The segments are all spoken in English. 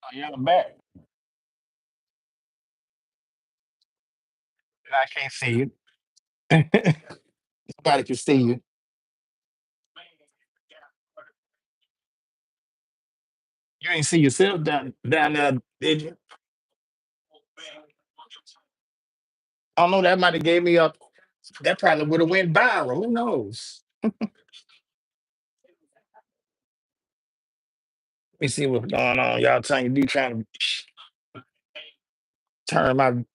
Oh, yeah, I'm back. I can't see you. Nobody can see you. You ain't see yourself down there, did you? I don't know. That might have gave me up. That probably would have went viral. Who knows? Let me see what's going on. Y'all trying to turn my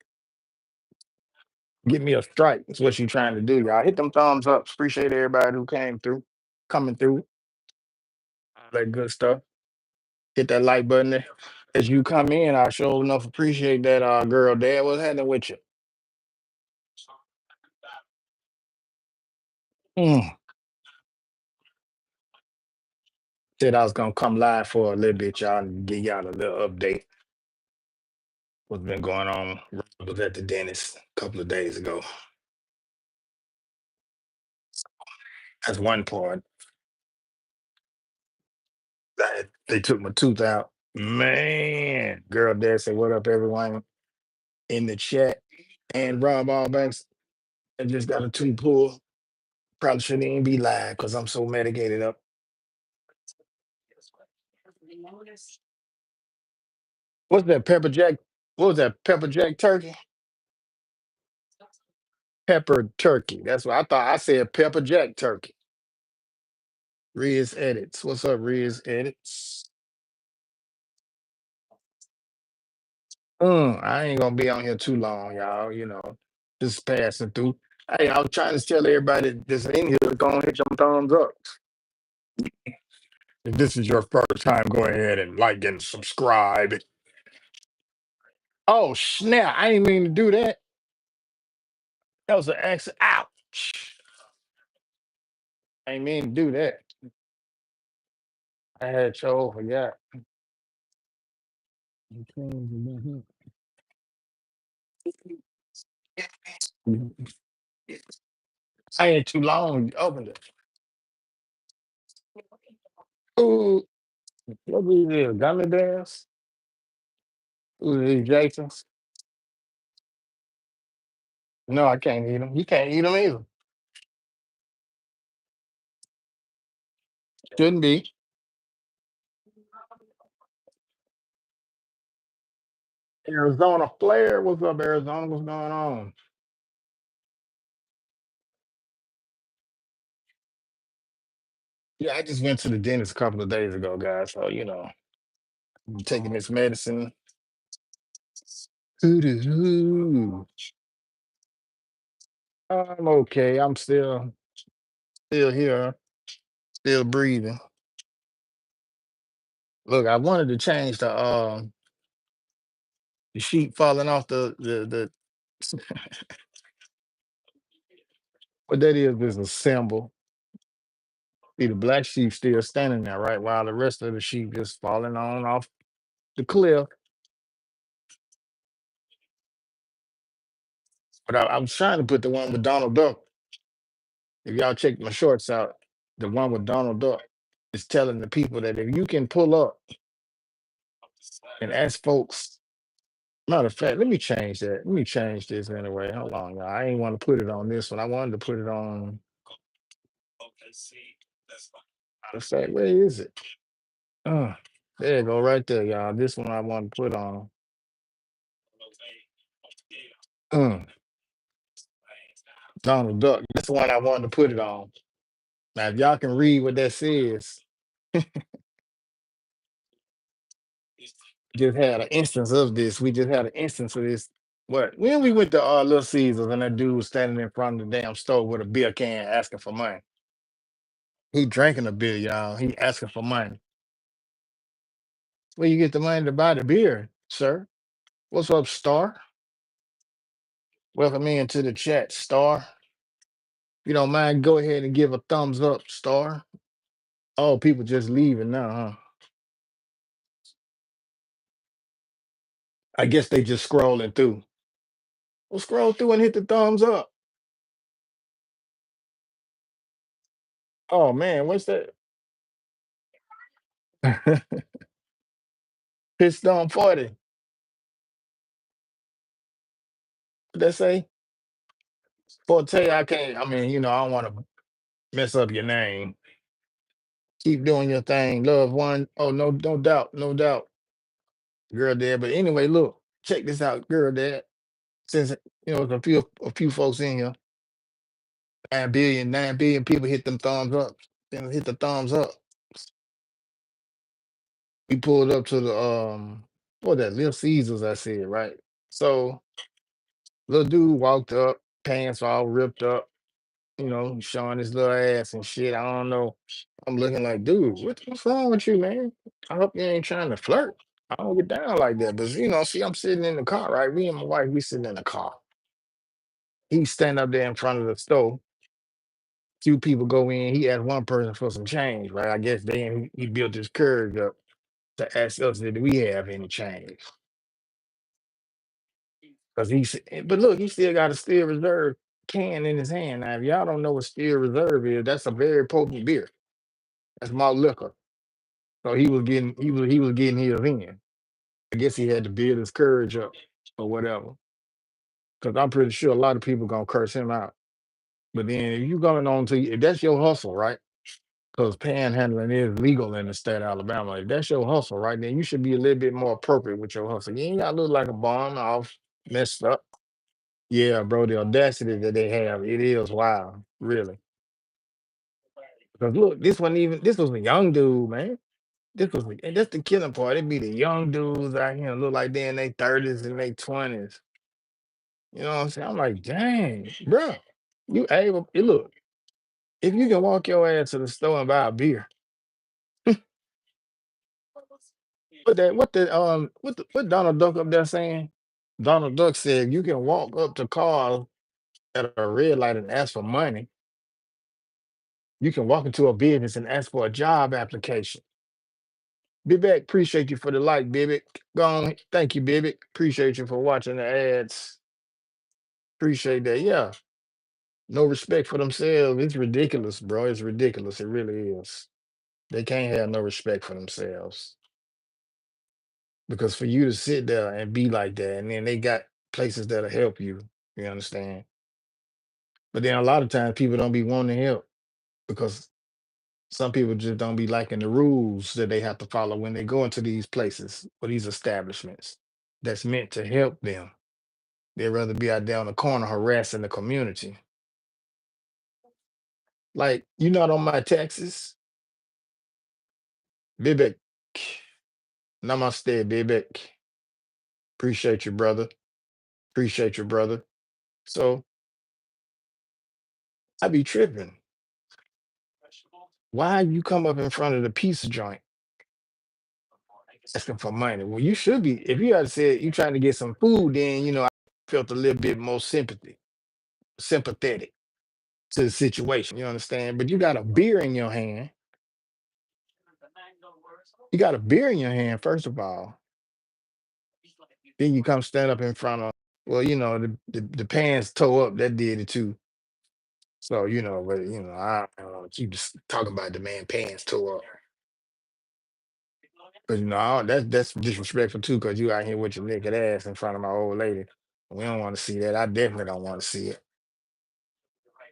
get me a strike. That's what you trying to do, y'all. Hit them thumbs up. Appreciate everybody who came through, coming through, all that good stuff. Hit that like button as you come in. I sure enough appreciate that, girl. Dad, what's happening with you? Mm. Said I was gonna come live for a little bit, y'all, and give y'all a little update. What's been going on? I was at the dentist a couple of days ago. That's one part. They took my tooth out. Man, girl, dad said, "What up, everyone in the chat?" And Rob Allbanks, I just got a tooth pulled. Probably shouldn't even be live because I'm so medicated up. What's that pepper jack? What was that pepper jack turkey? Pepper turkey. That's what I thought. I said pepper jack turkey. Riz edits. What's up, Riz edits? I ain't gonna be on here too long, y'all. Just passing through. Hey, I was trying to tell everybody that's in here to go and hit some thumbs up. If this is your first time, go ahead and like and subscribe. Oh snap! I didn't mean to do that. That was an accident. Ouch! I didn't mean to do that. I had Joe forgot. I ain't too long. You opened it. Ooh, what is this? Gummy bears? Ooh, these Jasons? No, I can't eat them. You can't eat them either. Shouldn't be. Arizona Flair. What's up, Arizona? What's going on? Yeah, I just went to the dentist a couple of days ago, guys. So, I'm taking this medicine. Hoo-doo-doo. I'm okay. I'm still here, still breathing. Look, I wanted to change the sheet falling off the what that is a symbol. See, the black sheep still standing there, right? While the rest of the sheep just falling on off the cliff. But I was trying to put the one with Donald Duck. If y'all check my shorts out, the one with Donald Duck is telling the people that if you can pull up and ask folks, matter of fact, let me change that. Let me change this anyway. Hold on, y'all. I ain't want to put it on this one. I wanted to put it on. Matter of fact, where is it? Uh, there you go, right there, y'all. This one I want to put on. Uh, Donald Duck. That's the one I wanted to put it on. Now, if y'all can read what that says, just had an instance of this. We just had an instance of this. What? When we went to Little Caesars and that dude was standing in front of the damn store with a beer can asking for money. He drinking a beer, y'all. He asking for money. Where you get the money to buy the beer, sir? What's up, Star? Welcome into the chat, Star. If you don't mind, go ahead and give a thumbs up, Star. Oh, people just leaving now, huh? I guess they just scrolling through. Well, scroll through and hit the thumbs up. Oh man, what's that? Pitched on 40. What they say? Forte, I can't, I mean, I don't want to mess up your name. Keep doing your thing. Love one. Oh, no, no doubt, no doubt. Girl dad. But anyway, look, check this out, girl dad. Since there's a few folks in here, 9 billion people hit them thumbs up. Then hit the thumbs up. We pulled up to the what that Little Caesars, I said, right? So little dude walked up, pants all ripped up, showing his little ass and shit. I don't know. I'm looking like, dude, what's wrong with you, man? I hope you ain't trying to flirt. I don't get down like that. But see, I'm sitting in the car, right? Me and my wife, we sitting in the car. He's standing up there in front of the stove. Two people go in. He asked one person for some change, right? I guess then he built his courage up to ask us, did we have any change? Because but look, he still got a steel reserve can in his hand. Now, if y'all don't know what steel reserve is, that's a very potent beer. That's malt liquor. So he was getting his in. I guess he had to build his courage up or whatever. Because I'm pretty sure a lot of people gonna curse him out. But then if you going on to if that's your hustle, right? Because panhandling is legal in the state of Alabama. If that's your hustle, right, then you should be a little bit more appropriate with your hustle. You ain't gotta look like a bum off, messed up. Yeah, bro, the audacity that they have, it is wild, really. Because look, this was a young dude, man. And that's the killing part. It be the young dudes out here look like they in their 30s and their 20s. You know what I'm saying? I'm like, dang, bro, you able look, if you can walk your ass to the store and buy a beer, what Donald Duck up there saying? Donald Duck said you can walk up to cars at a red light and ask for money. You can walk into a business and ask for a job application. Bibek, appreciate you for the like, Bibek. Go on. Thank you, Bibek. Appreciate you for watching the ads. Appreciate that. Yeah. No respect for themselves. It's ridiculous, bro. It's ridiculous. It really is. They can't have no respect for themselves. Because for you to sit there and be like that, and then they got places that'll help you. You understand? But then a lot of times people don't be wanting to help because some people just don't be liking the rules that they have to follow when they go into these places or these establishments that's meant to help them. They'd rather be out there on the corner harassing the community. Like, you not on my taxes? Bibek. Namaste, Bibek. Appreciate you, brother. Appreciate you, brother. So I be tripping. Why you come up in front of the pizza joint asking for money? Well, you should be. If you had said you trying to get some food, then I felt a little bit more sympathetic to the situation. You understand? But you got a beer in your hand. You got a beer in your hand, first of all. Then you come stand up in front of, well, the pants toe up, that did it too. So, but I don't want to keep just talking about the man pants toe up. But that's disrespectful too, because you out here with your naked ass in front of my old lady. We don't want to see that. I definitely don't want to see it.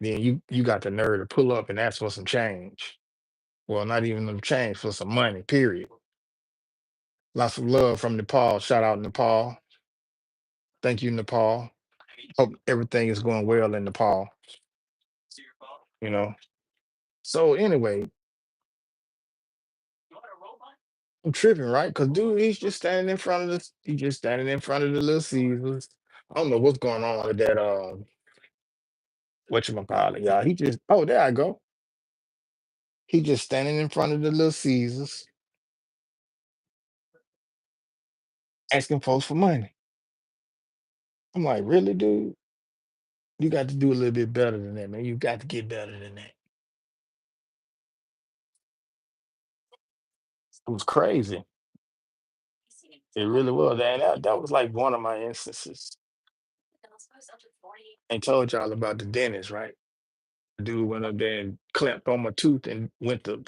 Then you got the nerve to pull up and ask for some change. Well, not even some change, for some money, period. Lots of love from Nepal. Shout out Nepal. Thank you, Nepal. Hope everything is going well in Nepal, you know. So anyway, I'm tripping, right? Because dude, he's just standing in front of the Little Caesars. I don't know what's going on with that whatchamacallit, y'all. There I go. He just standing in front of the Little Caesars asking folks for money. I'm like, really, dude? You got to do a little bit better than that, man. You got to get better than that. It was crazy. It really was. And that was like one of my instances. I told y'all about the dentist, right? The dude went up there and clamped on my tooth and went to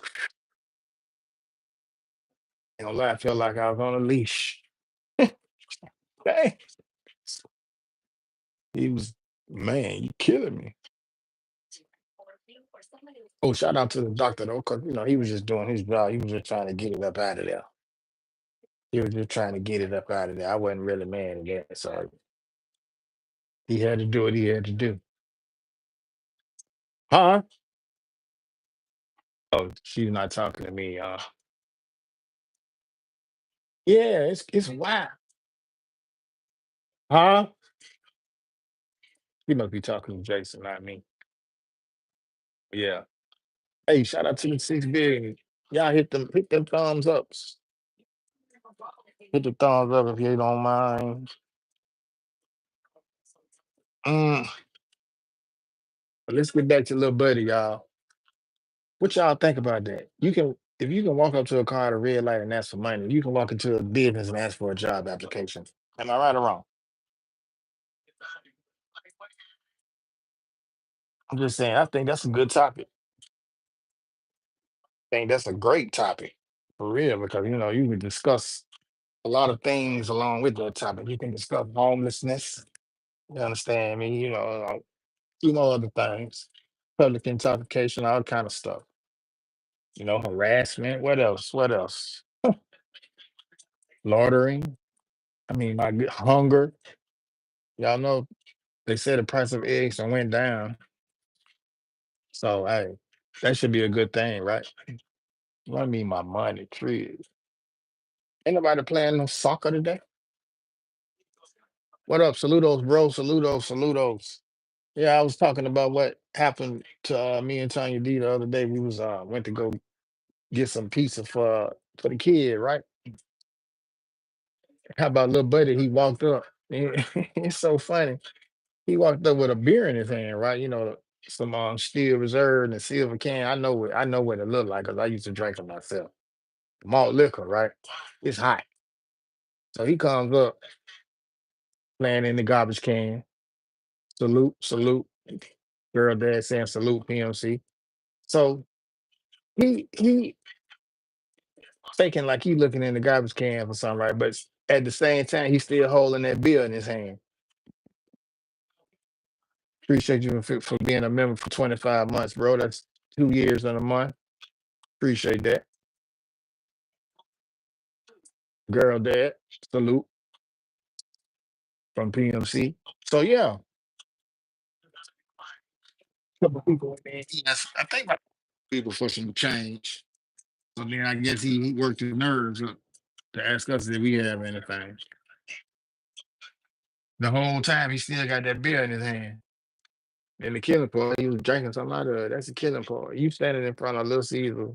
And I felt like I was on a leash. Dang. He was, man, you killing me. Oh, shout out to the doctor though, because he was just doing his job. He was just trying to get it up out of there. He was just trying to get it up out of there. I wasn't really mad at that. So he had to do what he had to do. Huh? Oh, she's not talking to me. Yeah, it's wild. Huh? He must be talking to Jason, not me. Yeah. Hey, shout out to the 6 billion. Y'all hit them thumbs ups. Hit the thumbs up if you don't mind. Mm, but let's get back to little buddy, y'all. What y'all think about that? If you can walk up to a car at a red light and ask for money, you can walk into a business and ask for a job application. Am I right or wrong? I'm just saying, I think that's a good topic. I think that's a great topic for real because you can discuss a lot of things along with that topic. You can discuss homelessness. You understand me? Few more other things, public intoxication, all kind of stuff. Harassment. What else? What else? Loitering. I mean, hunger. Y'all know they said the price of eggs done went down. So hey, that should be a good thing, right? Run me my money, tree. Ain't nobody playing no soccer today. What up? Saludos, bro. Saludos, saludos. Yeah, I was talking about what happened to me and Tanya D the other day. We was went to go get some pizza for the kid, right? How about little buddy? He walked up. It's so funny. He walked up with a beer in his hand, right? Some steel reserve and a silver can. I know what it looked like because I used to drink it myself. Malt liquor, right? It's hot. So he comes up, playing in the garbage can. Salute, salute. Girl dad saying salute PMC. So he faking like he looking in the garbage can for something, right? But at the same time, he's still holding that bill in his hand. Appreciate you for being a member for 25 months, bro. That's 2 years and a month. Appreciate that. Girl dad, salute from PMC. So yeah, couple people in there. Yes, I think about people for some change. So then I guess he worked his nerves up to ask us if we have anything. The whole time he still got that beer in his hand. And the killing part, he was drinking something out of it. That's the killing part. You standing in front of Little Caesar.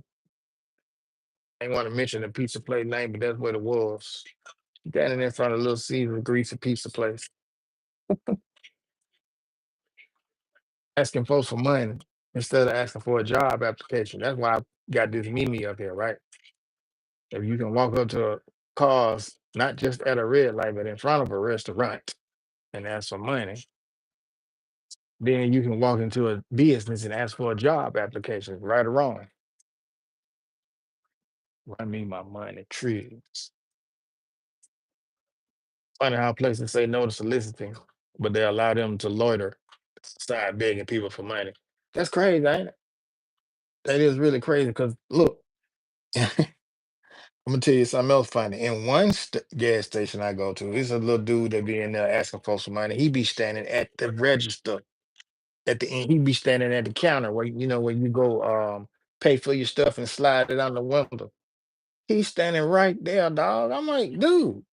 I ain't want to mention the pizza place name, but that's what it was. Standing in front of Little Caesar greasy pizza place, asking folks for money instead of asking for a job application. That's why I got this meme up here, right? If you can walk up to cars, not just at a red light, but in front of a restaurant and ask for money, then you can walk into a business and ask for a job application, right or wrong. Run me my money, trees. Funny how places say no to soliciting, but they allow them to loiter, start begging people for money. That's crazy, ain't it? That is really crazy because look, I'm gonna tell you something else funny. In one gas station I go to, it's a little dude that be in there asking folks for money. He be standing at the register at the end. He be standing at the counter where where you go pay for your stuff and slide it on the window. He's standing right there, dog. I'm like, dude,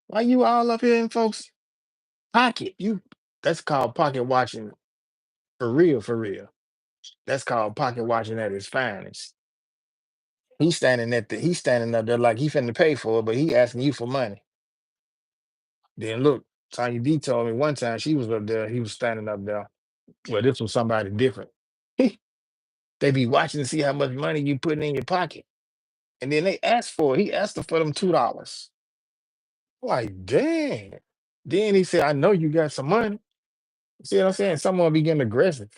why you all up here in folks' pocket? That's called pocket watching for real, for real. That's called pocket watching at its finest. He's standing up there like he finna pay for it, but he asking you for money. Then look, Tanya D told me one time she was up there, he was standing up there. Well, this was somebody different. They be watching to see how much money you putting in your pocket. And then they asked for it. He asked them for them $2. Like, dang. Then he said, I know you got some money. See what I'm saying? Someone be getting aggressive.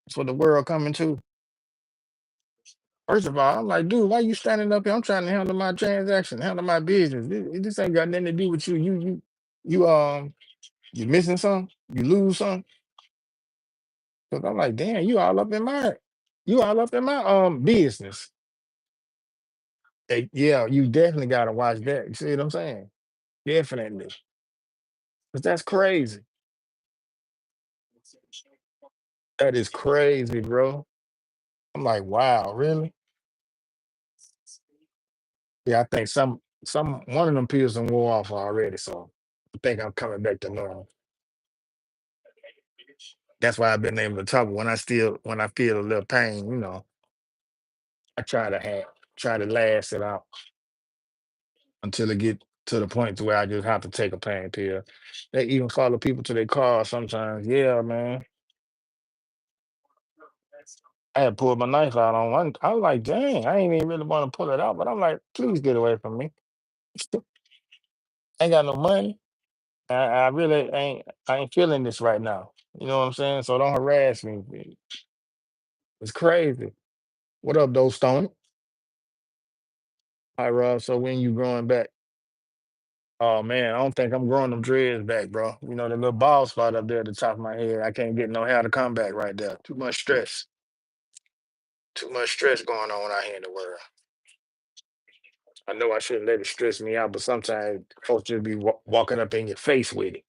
That's what the world coming to. First of all, I'm like, dude, why you standing up here? I'm trying to handle my transaction, handle my business. This ain't got nothing to do with you. You you missing something? You lose something? Cause I'm like, damn, you all up in my business. Yeah, you definitely gotta watch that. You see what I'm saying? Definitely. Cause that's crazy. That is crazy, bro. I'm like, wow, really? Yeah, I think some one of them pills done wore off already. So I think I'm coming back to normal. That's why I've been able to talk. When I feel a little pain, I try to last it out until it get to the point to where I just have to take a pain pill. They even follow people to their car sometimes. Yeah, man. I had pulled my knife out on one. I was like, dang, I ain't even really want to pull it out, but I'm like, please get away from me. Ain't got no money. I really I ain't feeling this right now. You know what I'm saying? So don't harass me. It's crazy. What up, though, Stone? Hi, Rob. So when you growing back? Oh man, I don't think I'm growing them dreads back, bro. You know the little bald spot up there at the top of my head. I can't get no hair to come back right there. Too much stress. Too much stress going on out here in the world. I know I shouldn't let it stress me out, but sometimes folks just be walking up in your face with it.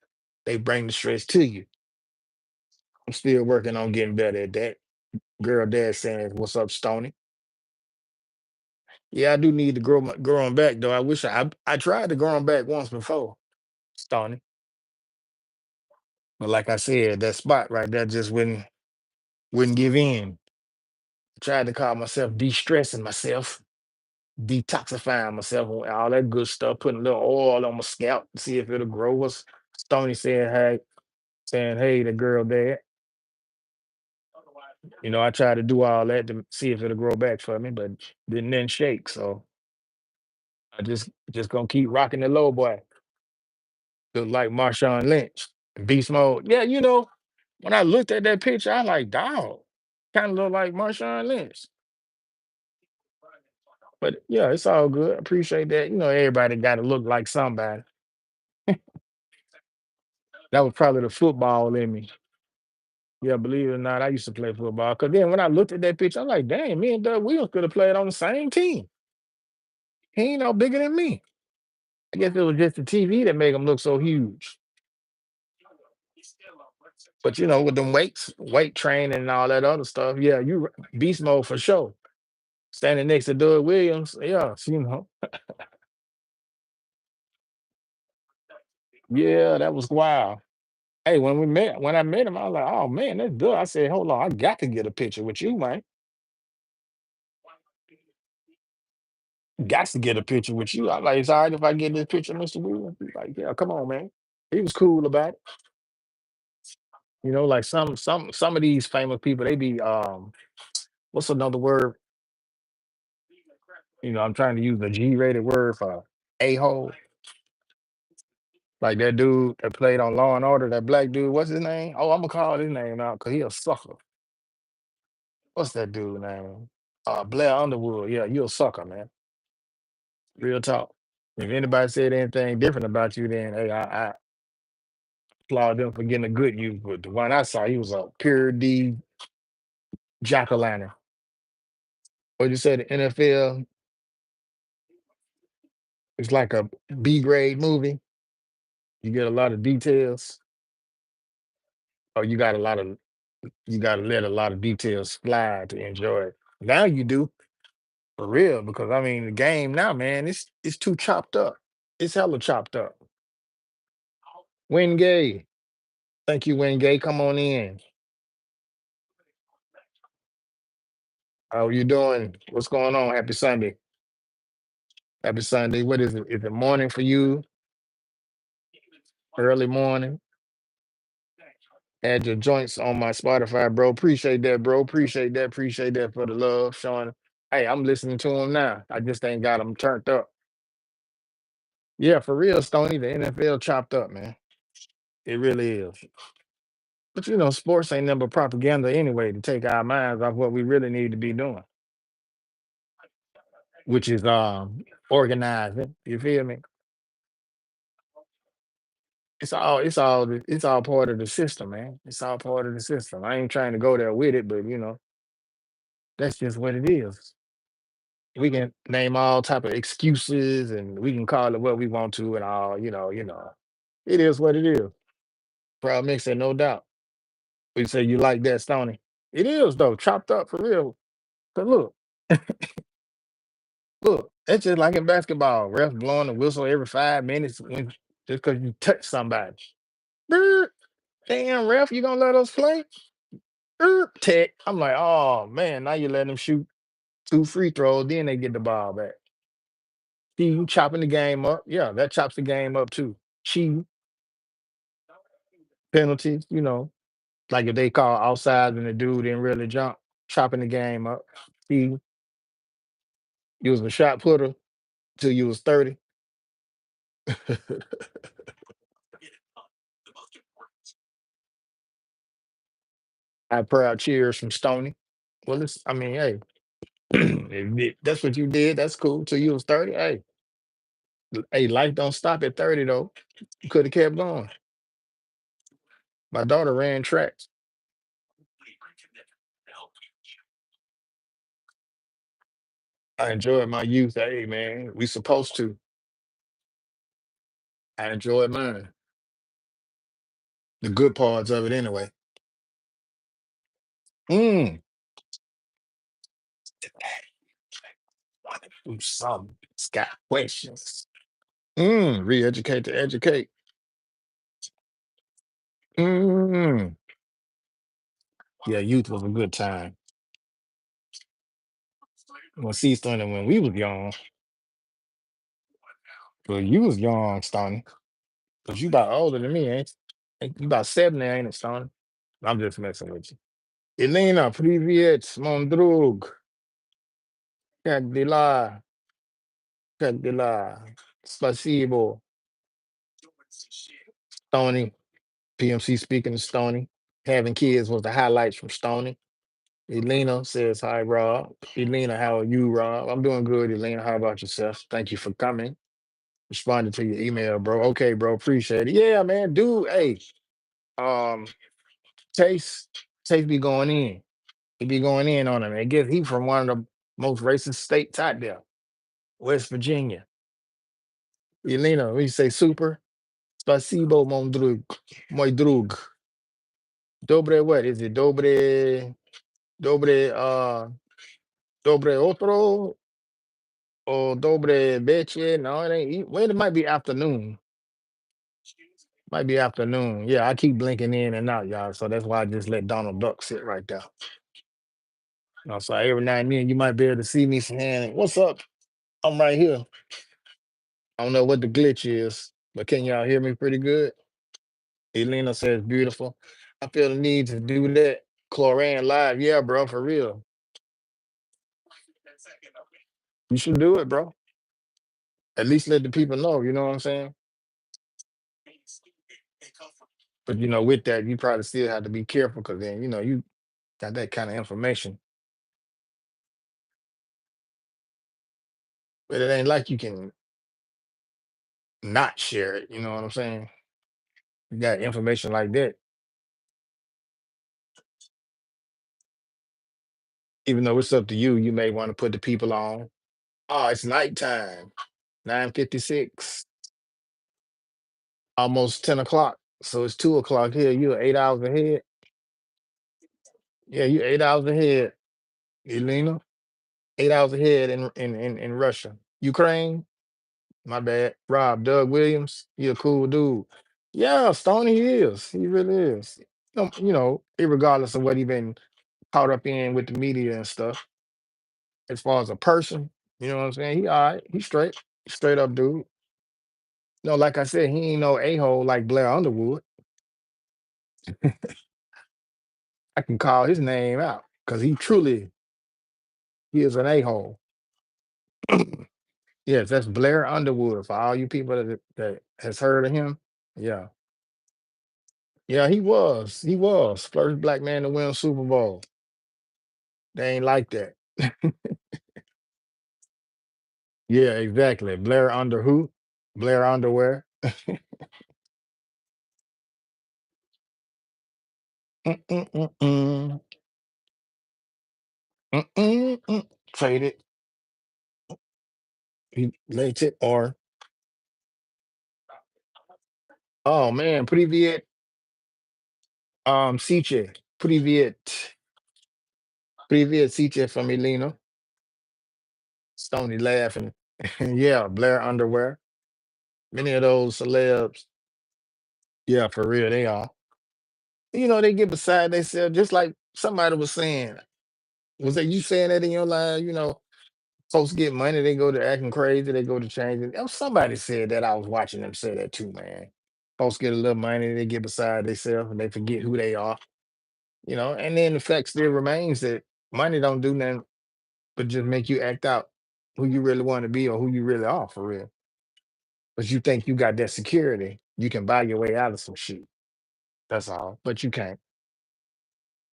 They bring the stress to you. I'm still working on getting better at that. Girl, dad saying, "What's up, Stony?" Yeah, I do need to grow 'em back though. I tried to grow 'em back once before, Stony. But like I said, that spot right there just wouldn't give in. Tried to call myself de-stressing myself, detoxifying myself, and all that good stuff, putting a little oil on my scalp to see if it'll grow. Us Stony saying, hey, the girl dad. I tried to do all that to see if it'll grow back for me, but didn't then shake. So I just gonna keep rocking the low boy. Look like Marshawn Lynch, beast mode. Yeah, when I looked at that picture, I like, dog, kind of look like Marshawn Lynch. But yeah, it's all good. Appreciate that. Everybody got to look like somebody. That was probably the football in me. Yeah, believe it or not, I used to play football. Cause then when I looked at that picture, I'm like, dang, me and Doug Williams could have played on the same team. He ain't no bigger than me. I guess it was just the TV that made him look so huge. But with them weight training and all that other stuff, yeah, beast mode for sure. Standing next to Doug Williams, yeah, yeah, that was wild. Hey, when I met him, I was like, oh man, that's good. I said, hold on, I got to get a picture with you, man. Got to get a picture with you. I like, it's all right if I get this picture, Mr. Williams. He's like, yeah, come on, man. He was cool about it. Like some of these famous people, they be what's another word? I'm trying to use the G-rated word for a-hole. Like that dude that played on Law and Order, that black dude, what's his name? Oh, I'm gonna call his name out because he a sucker. What's that dude name? Blair Underwood. Yeah, you a sucker, man. Real talk. If anybody said anything different about you, then hey, I applaud them for getting a good use. But the one I saw, he was a pure D jack o' lantern. What you say? The NFL is like a B grade movie. You get a lot of details, or you got to let a lot of details slide to enjoy it. Now you do for real because I mean the game now, man, it's too chopped up. It's hella chopped up. Win Gay, thank you, Win Gay. Come on in. How you doing? What's going on? Happy Sunday. Happy Sunday. What is it? Is it morning for you? Early morning? Add your joints on my Spotify, bro. Appreciate that, bro. Appreciate that. Appreciate that for the love, showing. Hey, I'm listening to him now. I just ain't got him turned up. Yeah, for real, Stony. The NFL chopped up, man. It really is. But sports ain't number propaganda anyway to take our minds off what we really need to be doing. which is organizing. You feel me? It's all part of the system, man. It's all part of the system. I ain't trying to go there with it, but that's just what it is. We can name all type of excuses and we can call it what we want to and all, It is what it is. Proud Mix said no doubt. We say you like that, Stony. It is though, chopped up for real. But look, it's just like in basketball. Refs blowing the whistle every 5 minutes just because you touch somebody. Brr, damn ref, you gonna let us play? Tech. I'm like, oh man, now you let them shoot two free throws, then they get the ball back. See, you chopping the game up. Yeah, that chops the game up too. Cheating, penalties, like if they call outside and the dude didn't really jump, chopping the game up. See, you was a shot putter till you was 30. I proud cheers from Stony. Well, I mean, hey, if that's what you did, that's cool. Till you was 30. Hey, hey, life don't stop at 30 though. You could have kept going. My daughter ran tracks. I enjoyed my youth. Hey, man, we supposed to. I enjoyed mine. The good parts of it, anyway. Mm. Want to do something. It's got questions. Re-educate to educate. Mm. Yeah, youth was a good time. Well, see, Stoney, when we was young, well, you was young, Stoney, because you about older than me, ain't you? You about 70, ain't it, Stoney? I'm just messing with you. Elena, привет, мой друг. Как дела? Как дела? Спасибо. Stony, PMC speaking to Stony. Having kids was the highlights from Stony. Elena says, hi, Rob. Elena, how are you, Rob? I'm doing good, Elena. How about yourself? Thank you for coming. Responded to your email, bro. Okay, bro. Appreciate it. Yeah, man. Dude, hey, um, Chase, Chase be going in. He be going in on him. I guess he from one of the most racist states out there, West Virginia. Elena, we say super. Spasibo, mon drug. Moj drug. Dobre, what is it? Dobre otro or dobre beche. No, it ain't. Well, it might be afternoon. Might be afternoon. Yeah, I keep blinking in and out, y'all. So that's why I just let Donald Duck sit right there. So every now and then you might be able to see me saying, what's up? I'm right here. I don't know what the glitch is, but can y'all hear me pretty good? Elena says beautiful. I feel the need to do that. Chlorine live. Yeah, bro, for real. You should do it, bro. At least let the people know, you know what I'm saying? But with that, you probably still have to be careful because then, you got that kind of information. But it ain't like you can not share it, you know what I'm saying? You got information like that. Even though it's up to you, you may want to put the people on. Oh, it's nighttime. 9:56, almost 10 o'clock. So it's 2 o'clock here. You're 8 hours ahead. Yeah, you 8 hours ahead, Elena. 8 hours ahead in Russia. Ukraine, my bad. Rob, Doug Williams, he a cool dude. Yeah, Stony he is. He really is. Regardless of what he been caught up in with the media and stuff, as far as a person, you know what I'm saying? He all right. He straight. Straight up dude. No, like I said, he ain't no a-hole like Blair Underwood. I can call his name out because he is an a-hole. Yes, that's Blair Underwood for all you people that has heard of him. Yeah. Yeah, he was. He was. First black man to win a Super Bowl. They ain't like that. Yeah, exactly. Blair under who? Blair underwear. Mm-mm-mm-mm. Mm-mm-mm. Faded. Related or oh man, привет, Siche. Привет, Siche from Elena. Stony laughing. Yeah, Blair underwear. Many of those celebs, yeah, for real, they are. They get beside themselves, just like somebody was saying. Was that you saying that in your line? Folks get money, they go to acting crazy, they go to changing. Somebody said that. I was watching them say that too, man. Folks get a little money, they get beside themselves, and they forget who they are. And then the fact still remains that money don't do nothing but just make you act out who you really want to be or who you really are for real. But you think you got that security, you can buy your way out of some shit. That's all. But you can't.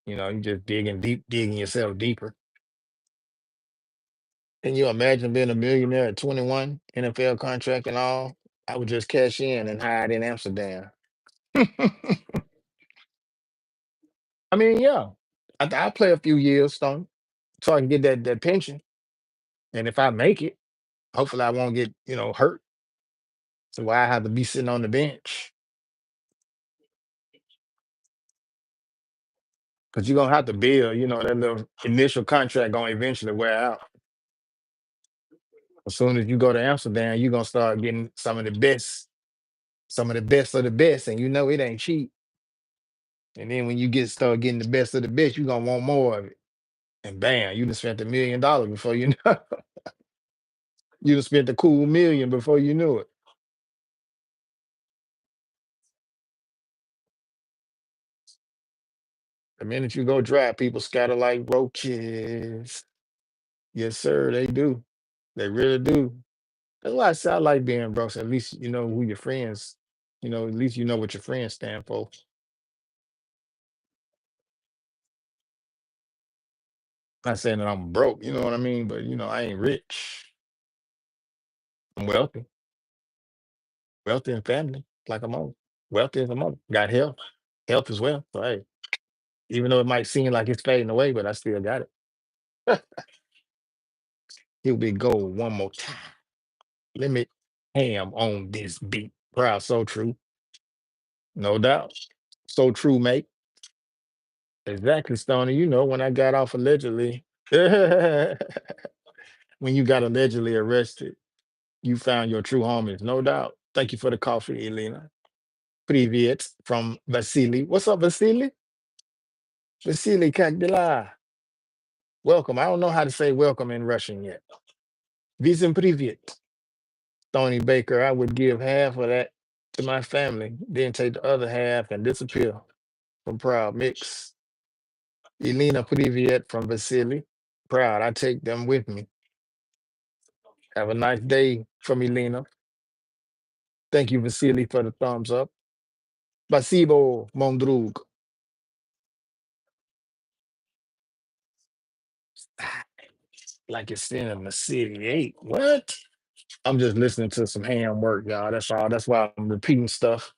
You just digging deep, digging yourself deeper. Can you imagine being a millionaire at 21, NFL contract and all? I would just cash in and hide in Amsterdam. I mean, yeah. I'll play a few years, Stone, so I can get that pension. And if I make it, hopefully I won't get, hurt. So why I have to be sitting on the bench? Because you're gonna have to build, that little initial contract gonna eventually wear out. As soon as you go to Amsterdam, you're gonna start getting some of the best of the best, and it ain't cheap. And then when you start getting the best of the best, you're gonna want more of it. And bam, you just spent $1 million before you know you just spent a cool million before you knew it. The minute you go dry, people scatter like roaches. Yes, sir, they do. They really do. That's why I say I like being broke. So at least you know who your friends, at least you know what your friends stand for. Not saying that I'm broke, you know what I mean? But I ain't rich. I'm wealthy. Wealthy and family. Like I'm on. Wealthy as a mother. Got health. Health as well. So hey, even though it might seem like it's fading away, but I still got it. Here we go one more time. Limit ham on this beat. Proud, so true. No doubt. So true, mate. Exactly, Stoney. When I got off allegedly, when you got allegedly arrested, you found your true homies, no doubt. Thank you for the coffee, Elena. Привет from Vasily. What's up, Vasily? Vasily, как дела? Welcome. I don't know how to say welcome in Russian yet. Visum привет. Tony Baker, I would give half of that to my family, then take the other half and disappear from Proud Mix. Elena Privyet from Vasily. Proud, I take them with me. Have a nice day from Elena. Thank you, Vasily, for the thumbs up. Spasibo, mon drug. Like it's in the city. Eight. What? I'm just listening to some hand work, y'all. That's all. That's why I'm repeating stuff.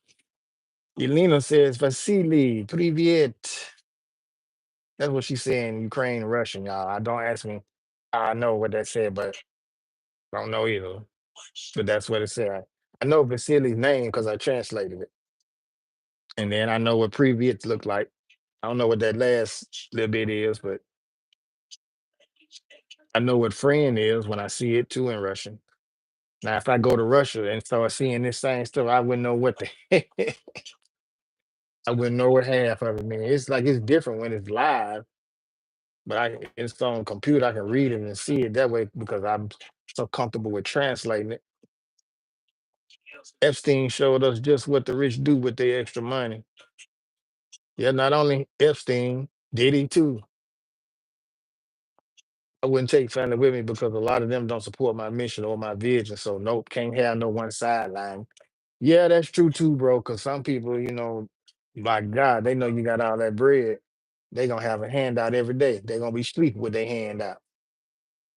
Elena says, Vasily, Privyet. That's what she's saying in Ukraine and Russian, y'all. I don't ask me. I know what that said, but I don't know either. But that's what it said. I know Vasily's name because I translated it. And then I know what previous looked like. I don't know what that last little bit is, but I know what friend is when I see it too in Russian. Now, if I go to Russia and start seeing this same stuff, I wouldn't know what the I wouldn't know what half of it means. It's like it's different when it's live, but it's on computer. I can read it and see it that way because I'm so comfortable with translating it. Epstein showed us just what the rich do with their extra money. Yeah, not only Epstein, Diddy too. I wouldn't take family with me because a lot of them don't support my mission or my vision. So nope, can't have no one sideline. Yeah, that's true too, bro. Because some people, my God, they know you got all that bread. They gonna have a handout every day. They gonna be sleeping with their hand out.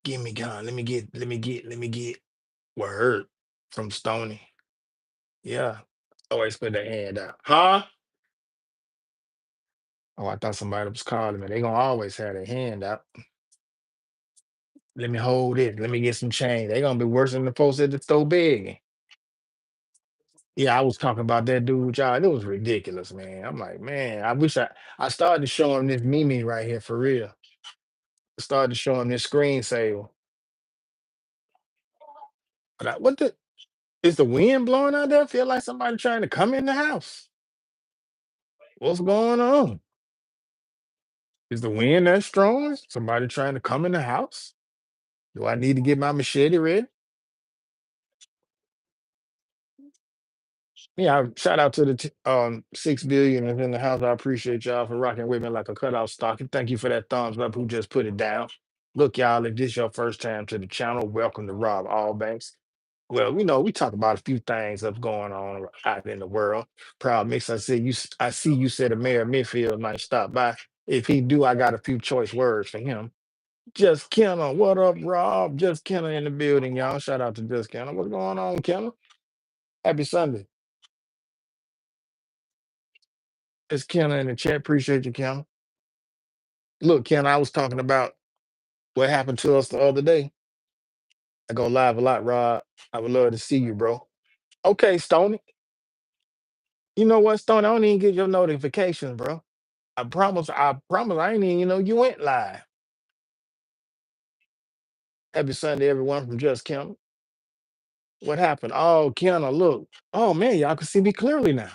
Give me gun. Let me get. Let me get. Let me get. Word from Stony. Yeah. Always put their hand out. Huh? Oh, I thought somebody was calling me. They gonna always have their hand out. Let me hold it. Let me get some change. They gonna be worse than the folks at the store begging. Yeah, I was talking about that dude, y'all. It was ridiculous, man. I'm like, man, I started to show him this Mimi right here for real. I started to show him this screensaver. But what the is the wind blowing out there? Feel like somebody trying to come in the house. What's going on? Is the wind that strong? Somebody trying to come in the house? Do I need to get my machete ready? Yeah, shout out to the 6 billion is in the house. I appreciate y'all for rocking with me like a cutout stock. And thank you for that thumbs up who just put it down. Look, y'all, if this your first time to the channel, welcome to Rob Allbanks. Well, we talk about a few things that's going on out in the world. Proud mix. I see you said the mayor of Midfield might stop by. If he do, I got a few choice words for him. Just Kenner, what up, Rob? Just Kenner in the building, y'all. Shout out to Just Kenner. What's going on, Kenner? Happy Sunday. It's Kenner in the chat. Appreciate you, Kenner. Look, Ken, I was talking about what happened to us the other day. I go live a lot, Rob. I would love to see you, bro. Okay, Stony. You know what, Stony? I don't even get your notifications, bro. I promise, I ain't even know you went live. Happy Sunday, everyone from Just Kim. What happened? Oh, Kiana, look. Oh man, y'all can see me clearly now.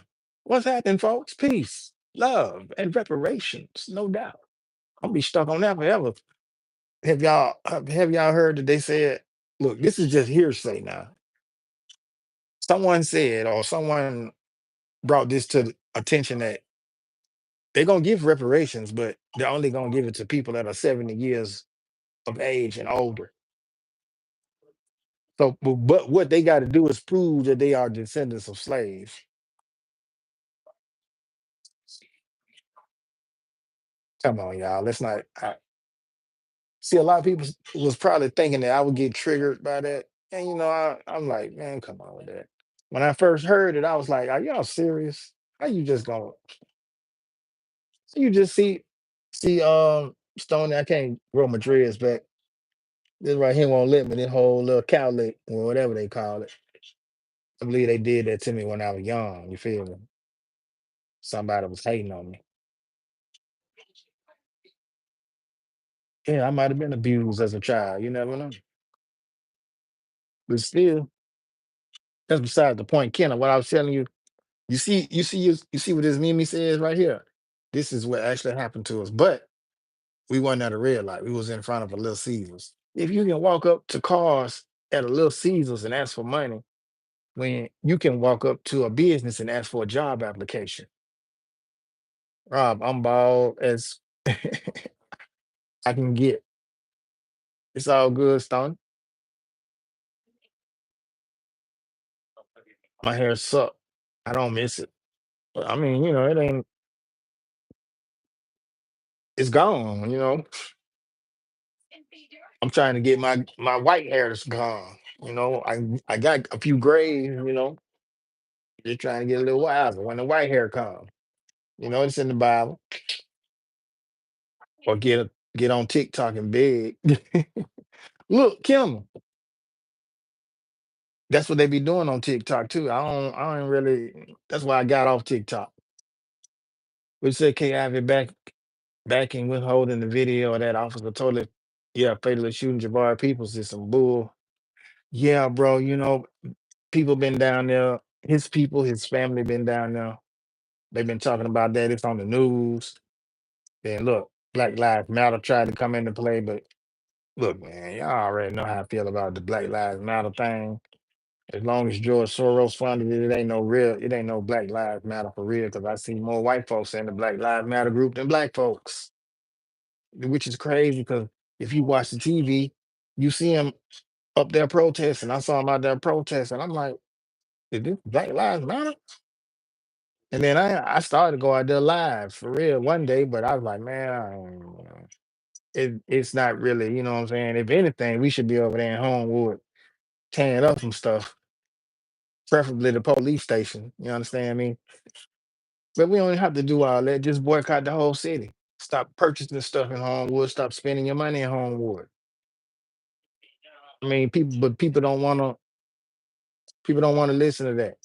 What's happening, folks? Peace, love, and reparations, no doubt. I'll be stuck on that forever. Have y'all heard that they said, look, this is just hearsay now. Someone said, or someone brought this to the attention that they're gonna give reparations, but they're only gonna give it to people that are 70 years of age and older. So, but what they got to do is prove that they are descendants of slaves. Come on, y'all. Let's not see. A lot of people was probably thinking that I would get triggered by that, and I'm like, man, come on with that. When I first heard it, I was like, are y'all serious? How you just gonna? You just see, Stoney. I can't grow my dreads back. This right here won't let me. This whole little cowlick or whatever they call it. I believe they did that to me when I was young. You feel me? Somebody was hating on me. Yeah, I might have been abused as a child. You never know. But still, that's beside the point, Kenna. What I was telling you, you see what this Mimi says right here. This is what actually happened to us. But we wasn't at a red light. We was in front of a Little Caesars. If you can walk up to cars at a Little Caesars and ask for money, when you can walk up to a business and ask for a job application. Rob, I'm bald as I can get. It's all good, Stone. My hair suck. I don't miss it. But I mean, it ain't. It's gone. I'm trying to get my white hair that's gone. I got a few grays. Just trying to get a little wiser when the white hair comes. It's in the Bible. Or get on TikTok and beg. Look, Kim, that's what they be doing on TikTok too. I don't really. That's why I got off TikTok. We said K Ivy backing withholding the video of that officer totally, yeah, fatally shooting Jabari Peoples is some bull. Yeah, bro. People been down there. His people, his family been down there. They've been talking about that. It's on the news. Then look, Black Lives Matter tried to come into play, but look, man, y'all already know how I feel about the Black Lives Matter thing. As long as George Soros funded it, it ain't no Black Lives Matter for real. Because I see more white folks in the Black Lives Matter group than black folks, which is crazy. Because if you watch the TV, you see them up there protesting. I saw them out there protesting. I'm like, is this Black Lives Matter? And then I started to go out there live for real one day, but I was like, man, it's not really, you know what I'm saying? If anything, we should be over there in Homewood tearing up some stuff, preferably the police station. You understand me? But we don't even have to do all that. Just boycott the whole city. Stop purchasing stuff in Homewood. Stop spending your money in Homewood. I mean, people don't want to. People don't want to listen to that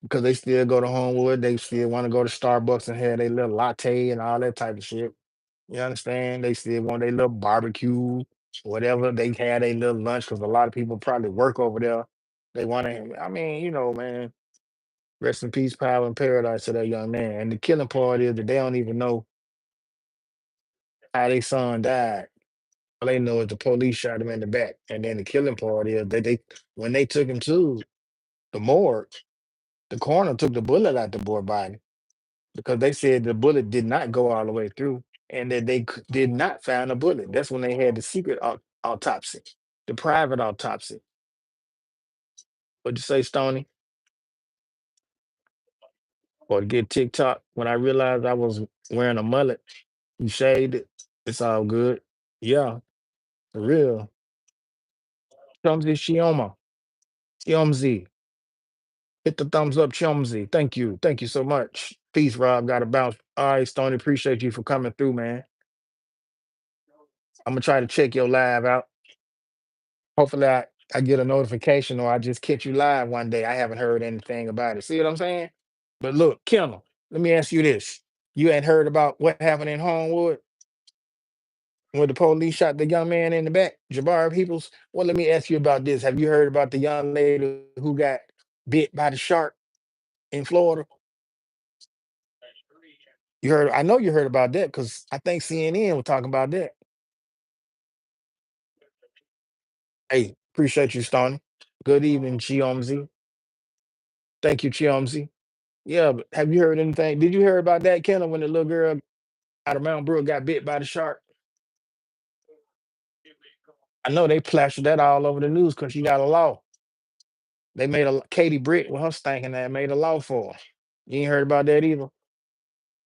because they still go to Homewood. They still want to go to Starbucks and have their little latte and all that type of shit. You understand? They still want their little barbecue, whatever. They had a little lunch because a lot of people probably work over there. They want to. I mean, man. Rest in peace, power and paradise to that young man. And the killing part is that they don't even know how their son died. All they know is the police shot him in the back. And then the killing part is that they when they took him to the morgue, the coroner took the bullet out the boy body because they said the bullet did not go all the way through and that they did not find a bullet. That's when they had the secret autopsy, the private autopsy. What'd you say, Stony? Or to get TikTok when I realized I was wearing a mullet, you shaved it. It's all good. Yeah, for real. Chumsy Shioma. Chumsy. Hit the thumbs up, Chumsy. Thank you. Thank you so much. Peace, Rob. Gotta bounce. All right, Stony. Appreciate you for coming through, man. I'm gonna try to check your live out. Hopefully I get a notification or I just catch you live one day. I haven't heard anything about it. See what I'm saying? But look, Kendall, let me ask you this. You ain't heard about what happened in Homewood when the police shot the young man in the back, Jabbar Peoples? Well, let me ask you about this. Have you heard about the young lady who got bit by the shark in Florida? You heard? I know you heard about that because I think CNN was talking about that. Hey, appreciate you, Stoney. Good evening, Chiomzi. Thank you, Chiomzi. Yeah, but have you heard anything? Did you hear about that, Kendall, when the little girl out of Mount Brook got bit by the shark? I know they plastered that all over the news because she got a law. They made a Katie Britt with her stinking that made a law for her. You ain't heard about that either.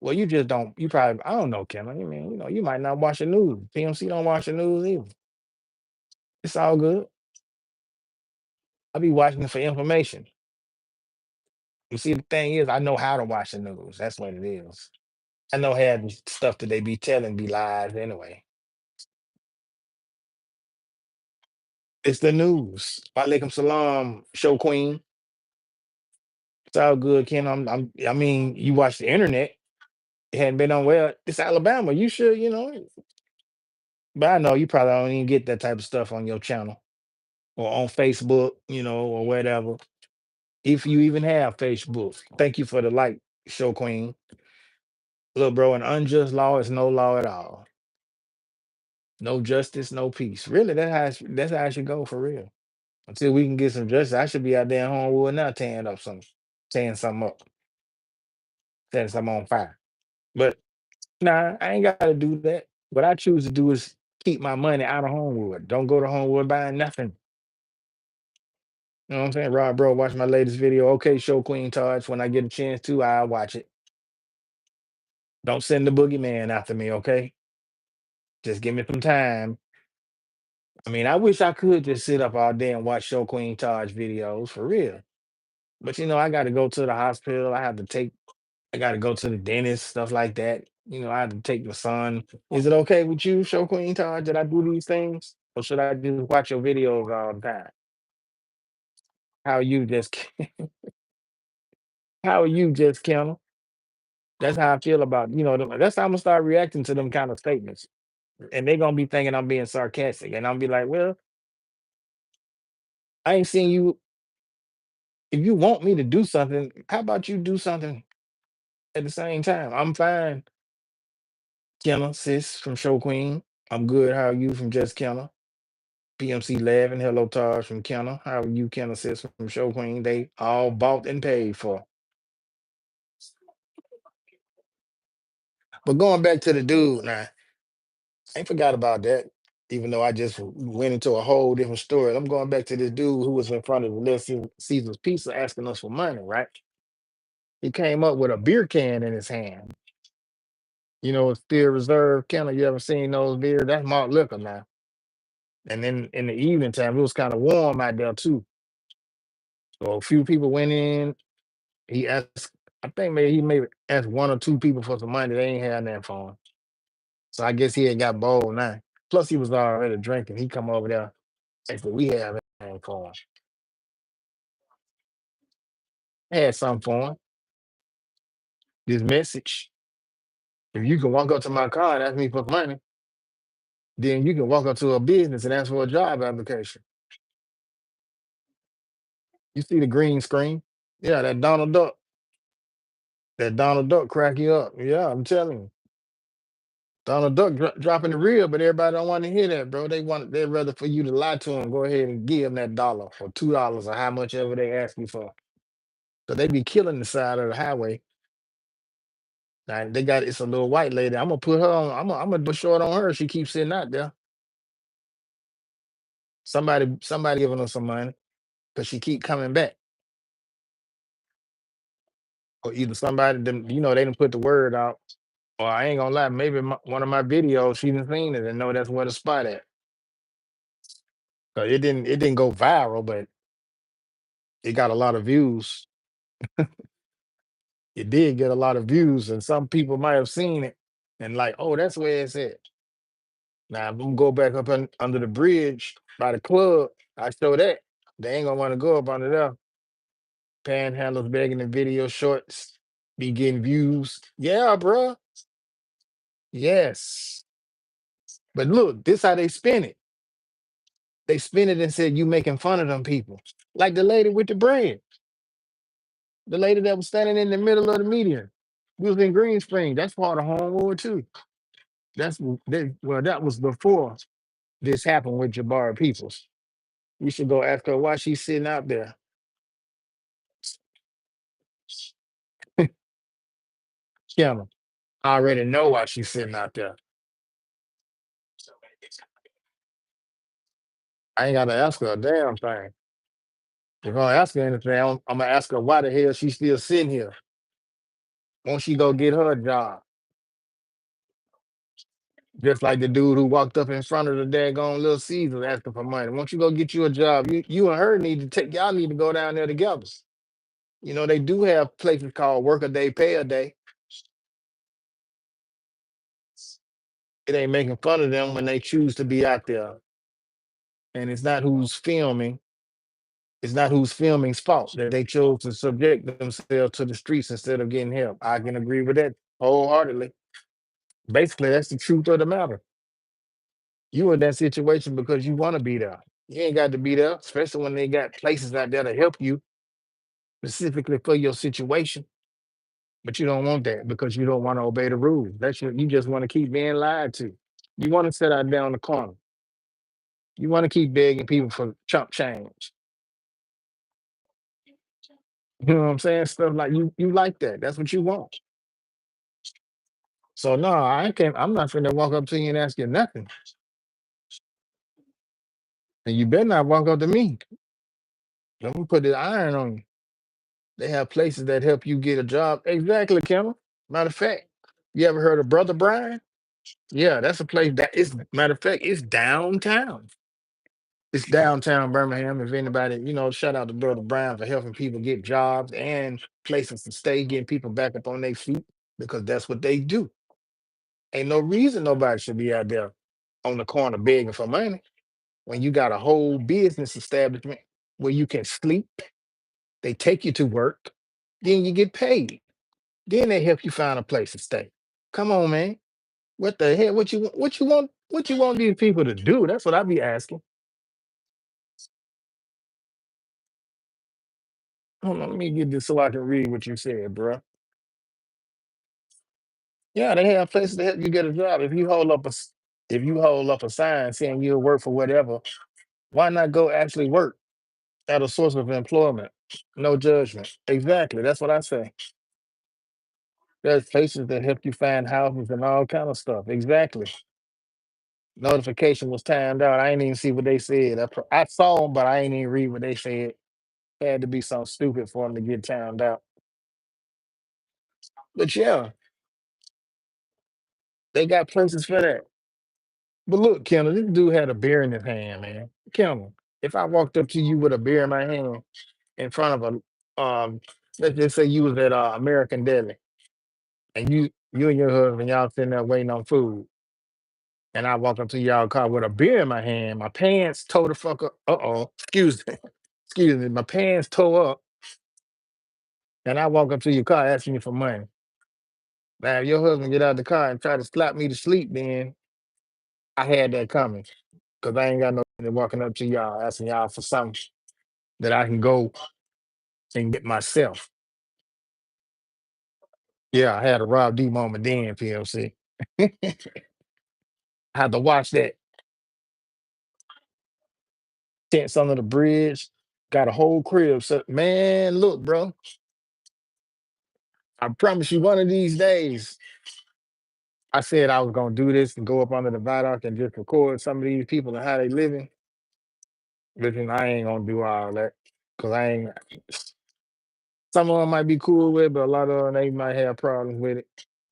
Well, you just don't. You probably I don't know, Kendall. You mean you might not watch the news. PMC don't watch the news either. It's all good. I be watching it for information. You see, the thing is, I know how to watch the news. That's what it is. I know how the stuff that they be telling be lies anyway. It's the news. Walaikum salam, show queen. It's all good, Ken. I mean, you watch the internet. It hadn't been on well. It's Alabama. You should, But I know you probably don't even get that type of stuff on your channel or on Facebook, or whatever. If you even have Facebook. Thank you for the like, show queen. Look, bro, an unjust law is no law at all. No justice, no peace. Really, that's how it should go for real. Until we can get some justice, I should be out there in Homewood now tearing something up, setting something on fire. But nah, I ain't gotta do that. What I choose to do is keep my money out of Homewood. Don't go to Homewood buying nothing. You know what I'm saying? Rob, bro, watch my latest video. Okay, show Queen Taj. When I get a chance to, I'll watch it. Don't send the boogeyman after me, okay? Just give me some time. I mean, I wish I could just sit up all day and watch Show Queen Taj videos for real. But I got to go to the hospital. I got to go to the dentist, stuff like that. I have to take the son. Is it okay with you, Show Queen Taj, that I do these things? Or should I just watch your videos all the time? How you just, how you just, Kendall? That's how I feel about, that's how I'm going to start reacting to them kind of statements. And they're going to be thinking I'm being sarcastic. And I'll be like, well, I ain't seen you. If you want me to do something, how about you do something at the same time? I'm fine, Kenna, sis from Show Queen. I'm good. How are you from Just Kenna? PMC laughing. Hello, Taj from Kenna. How are you, Kenna, sis from Show Queen? They all bought and paid for. But going back to the dude, now, I ain't forgot about that. Even though I just went into a whole different story. I'm going back to this dude who was in front of the Little Caesars Pizza asking us for money, right? He came up with a beer can in his hand. A Steel Reserve Kenna. You ever seen those beers? That's malt liquor now. And then in the evening time, it was kind of warm out there too. So a few people went in. He asked, I think maybe he maybe asked one or two people for some money. They ain't had that for him. So I guess he had got bold now. Plus he was already drinking. He come over there and said, we have anything for him. I had something for him. This message. If you can walk up to my car and ask me for money, then you can walk up to a business and ask for a job application. You see the green screen? Yeah, that Donald Duck. That Donald Duck crack you up. Yeah, I'm telling you. Donald Duck dropping the real, but everybody don't want to hear that, bro. They'd rather for you to lie to them. Go ahead and give them that dollar or $2 or how much ever they ask you for. So they be killing the side of the highway. Now they got it's a little white lady. I'm gonna put her on. I'm gonna do short on her. She keeps sitting out there. Somebody giving her some money because she keep coming back. Or either somebody them, they didn't put the word out. Or I ain't gonna lie, maybe one of my videos she didn't seen it and know that's where the spot at. 'Cause it didn't go viral, but it got a lot of views. It did get a lot of views, and some people might have seen it and like, oh, that's where it's at. Now if I'm go back up under the bridge by the club, I show that. They ain't gonna want to go up under there. Panhandlers begging the video shorts, be getting views. Yeah, bruh. Yes. But look, this how they spin it. They spin it and said you making fun of them people. Like the lady with the bread. The lady that was standing in the middle of the median. We was in Green Spring. That's part of Homewood too. That was before this happened with Jabari Peoples. You should go ask her why she's sitting out there. Kim, I already know why she's sitting out there. I ain't gotta ask her a damn thing. If I ask her anything, I'm gonna ask her why the hell she's still sitting here. Won't she go get her a job? Just like the dude who walked up in front of the daggone Little Caesars asking for money. Won't you go get you a job? You and her need to y'all need to go down there together. They do have places called work a day, pay a day. It ain't making fun of them when they choose to be out there. And it's not who's filming's fault that they chose to subject themselves to the streets instead of getting help. I can agree with that wholeheartedly. Basically, that's the truth of the matter. You in that situation because you want to be there. You ain't got to be there, especially when they got places out there to help you specifically for your situation. But you don't want that because you don't want to obey the rules. You just want to keep being lied to. You want to sit out there on the corner. You want to keep begging people for chump change. You know what I'm saying? Stuff like you like that. That's what you want. So no, I can't. I'm not finna walk up to you and ask you nothing. And you better not walk up to me. Let me put the iron on you. They have places that help you get a job. Exactly, Kendall. Matter of fact, you ever heard of Brother Brian? Yeah, that's a place that is matter of fact, it's downtown. It's downtown Birmingham. If anybody, shout out to Brother Brian for helping people get jobs and places to stay, getting people back up on their feet because that's what they do. Ain't no reason nobody should be out there on the corner begging for money when you got a whole business establishment where you can sleep, they take you to work, then you get paid. Then they help you find a place to stay. Come on, man. What the hell? What you want these people to do? That's what I be asking. Hold on, let me get this so I can read what you said, bro. Yeah, they have places to help you get a job. If you hold up a sign saying you'll work for whatever, why not go actually work at a source of employment? No judgment. Exactly. That's what I say. There's places that help you find houses and all kind of stuff. Exactly. Notification was timed out. I ain't even see what they said. I saw them, but I ain't even read what they said. Had to be something stupid for them to get timed out. But yeah, they got places for that. But look, Kendall, this dude had a beer in his hand, man. Kendall, if I walked up to you with a beer in my hand, in front of a let's just say you was at American Deli and you and your husband y'all sitting there waiting on food, and I walk up to y'all car with a beer in my hand. My pants tore the fuck up. Uh-oh, excuse me, excuse me. My pants tore up, and I walk up to your car asking you for money. Now, if your husband get out of the car and try to slap me to sleep, then I had that coming because I ain't got no business walking up to y'all asking y'all for something that I can go and get myself. Yeah, I had a Rob D moment then, PLC. I had to watch that. Tents under the bridge, got a whole crib. So, man, look, bro, I promise you one of these days, I said I was gonna do this and go up under the viaduct and just record some of these people and how they living. Listen, I ain't gonna do all that because I ain't. Some of them might be cool with, it, but a lot of them they might have problems with it.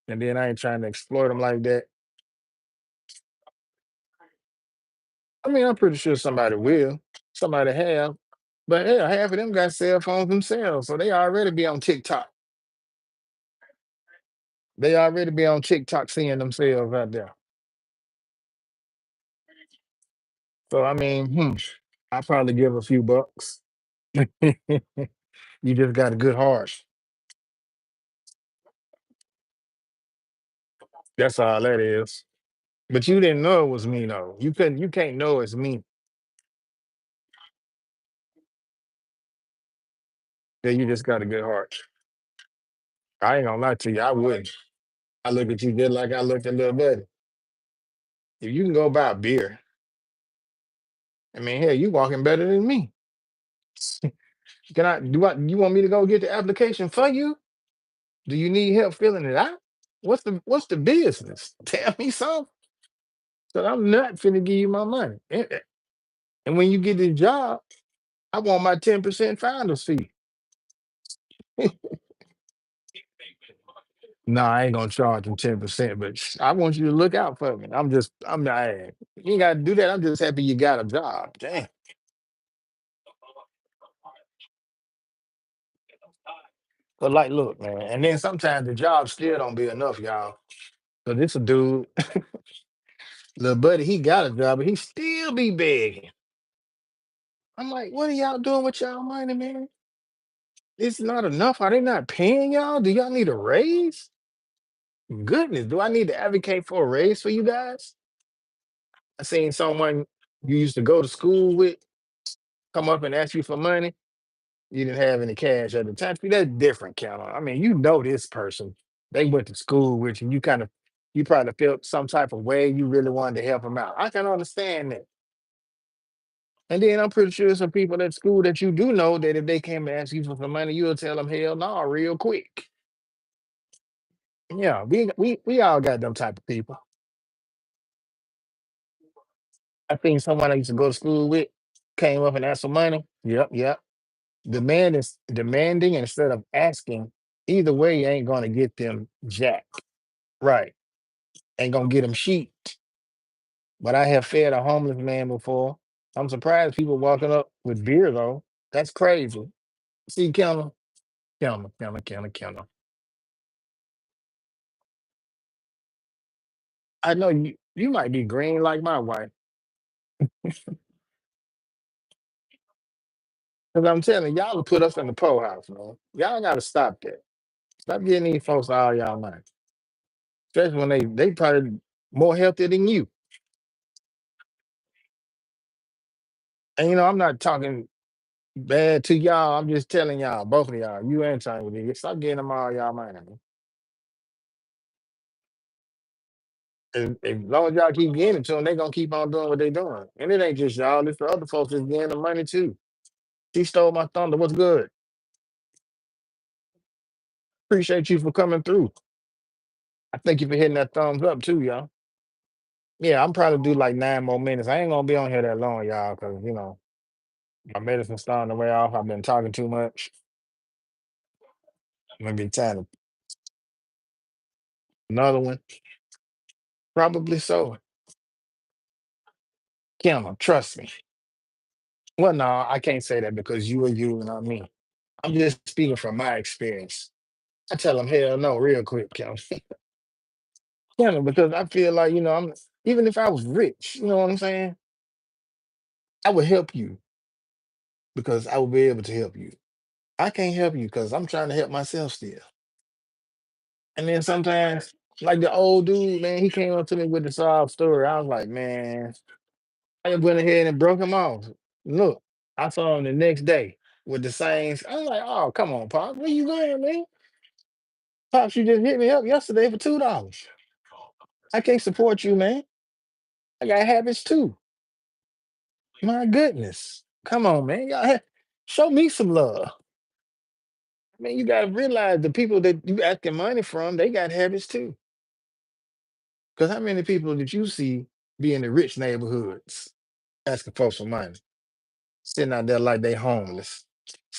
And then I ain't trying to exploit them like that. I mean, I'm pretty sure somebody will. Somebody have. But hell, half of them got cell phones themselves, so they already be on TikTok. They already be on TikTok seeing themselves out there. So I mean, I probably give a few bucks. You just got a good heart. That's all that is. But you didn't know it was me though. You couldn't. You can't know it's me. That you just got a good heart. I ain't gonna lie to you. I wouldn't. I look at you just like I looked at little buddy. If you can go buy a beer, I mean, hell, you walking better than me. Can I do? You want me to go get the application for you? Do you need help filling it out? What's the business? Tell me something. So I'm not finna give you my money. And when you get this job, I want my 10% finder's fee. No, I ain't gonna charge them 10%, but I want you to look out for me. I'm not. You ain't gotta do that. I'm just happy you got a job. Damn. But like, look, man, and then sometimes the job still don't be enough, y'all. So this a dude, little buddy, he got a job, but he still be begging. I'm like, what are y'all doing with y'all money, man? It's not enough. Are they not paying y'all? Do y'all need a raise? Goodness, do I need to advocate for a raise for you guys? I seen someone you used to go to school with come up and ask you for money. You didn't have any cash at the time. See, that's different, Count. I mean, you know this person. They went to school with you. You probably felt some type of way. You really wanted to help them out. I can understand that. And then I'm pretty sure some people at school that you do know that if they came and ask you for some money, you'll tell them hell no, real quick. Yeah, we all got them type of people. I think someone I used to go to school with came up and asked for money. Yep, yep. Demanding instead of asking. Either way, you ain't gonna get them jack. Right. Ain't gonna get them sheet. But I have fed a homeless man before. I'm surprised people walking up with beer though. That's crazy. See, Kelmer. I know you might be green like my wife. Because I'm telling y'all to put us in the poorhouse, man. Y'all gotta stop that. Stop getting these folks all y'all money. Especially when they probably more healthy than you. And I'm not talking bad to y'all. I'm just telling y'all, both of y'all, you and Tiny, stop getting them all y'all money. Man. And as long as y'all keep getting it to them, they gonna keep on doing what they doing. And it ain't just y'all, it's the other folks that's getting the money too. She stole my thunder. What's good? Appreciate you for coming through. I thank you for hitting that thumbs up too, y'all. Yeah, I'm probably do like 9 more minutes. I ain't gonna be on here that long, y'all, because my medicine's starting to wear off. I've been talking too much. I'm gonna be tired of another one. Probably so. Kim, trust me. Well, no, I can't say that because you are you and I'm me. I'm just speaking from my experience. I tell them, hell no, real quick, Kim. Because I feel like, I'm even if I was rich, you know what I'm saying? I would help you because I would be able to help you. I can't help you because I'm trying to help myself still. And then sometimes, like the old dude, man, he came up to me with the sob story. I was like, man, I went ahead and broke him off. Look, I saw him the next day with the same. I was like, oh, come on, Pop. Where you going, man? Pops, you just hit me up yesterday for $2. I can't support you, man. I got habits too. My goodness. Come on, man. Show me some love. Man, you gotta realize the people that you asking money from, they got habits too. Because how many people did you see be in the rich neighborhoods asking folks for money, sitting out there like they homeless,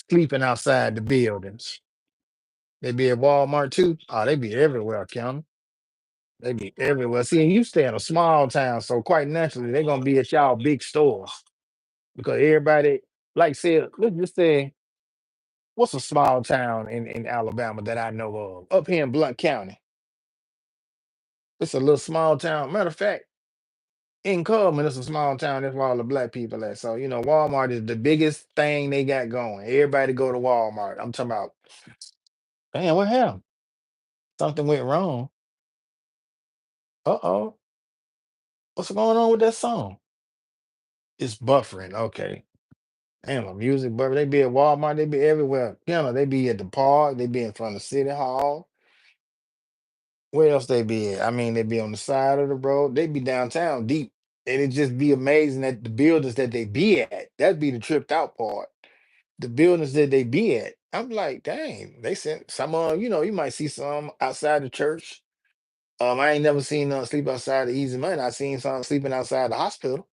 sleeping outside the buildings? They be at Walmart too. Oh, they be everywhere, County. They be everywhere. See, and you stay in a small town, so quite naturally they're gonna be at y'all big stores because everybody, like said, let's just say, what's a small town in Alabama that I know of? Up here in Blunt County, it's a little small town. Matter of fact, in Coleman, it's a small town. That's where all the black people at. So Walmart is the biggest thing they got going. Everybody go to Walmart. I'm talking about. Damn, what happened? Something went wrong. Uh oh, what's going on with that song? It's buffering. Okay. Damn, a music buffer. They be at Walmart. They be everywhere. They be at the park. They be in front of City Hall. Where else they be at? I mean, they be on the side of the road. They be downtown deep. And it just be amazing that the buildings that they be at, that'd be the tripped out part. The buildings that they be at. I'm like, dang, they sent some you might see some outside the church. I ain't never seen none sleep outside the Easy Money. I seen some sleeping outside the hospital.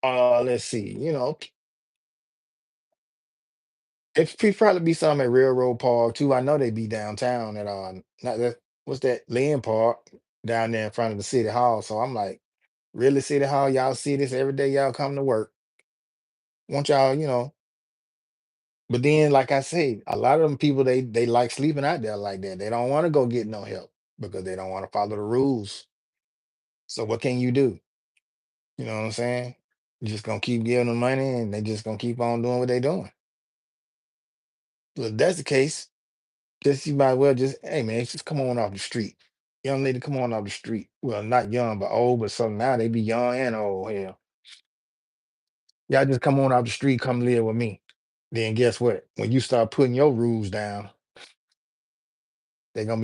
Let's see, probably be some at Railroad Park too. I know they be downtown at not that what's that Lynn Park down there in front of the city hall. So I'm like, really, city hall, y'all see this every day y'all come to work. Want y'all, but then like I say, a lot of them people they like sleeping out there like that. They don't want to go get no help because they don't want to follow the rules. So what can you do? You know what I'm saying? You just gonna keep giving them money and they just gonna keep on doing what they doing. So if that's the case, just you might well just, hey man, just come on off the street. Young lady, come on off the street. Well, not young, but old, but some now they be young and old. Hell, y'all just come on off the street, come live with me. Then guess what? When you start putting your rules down, they gonna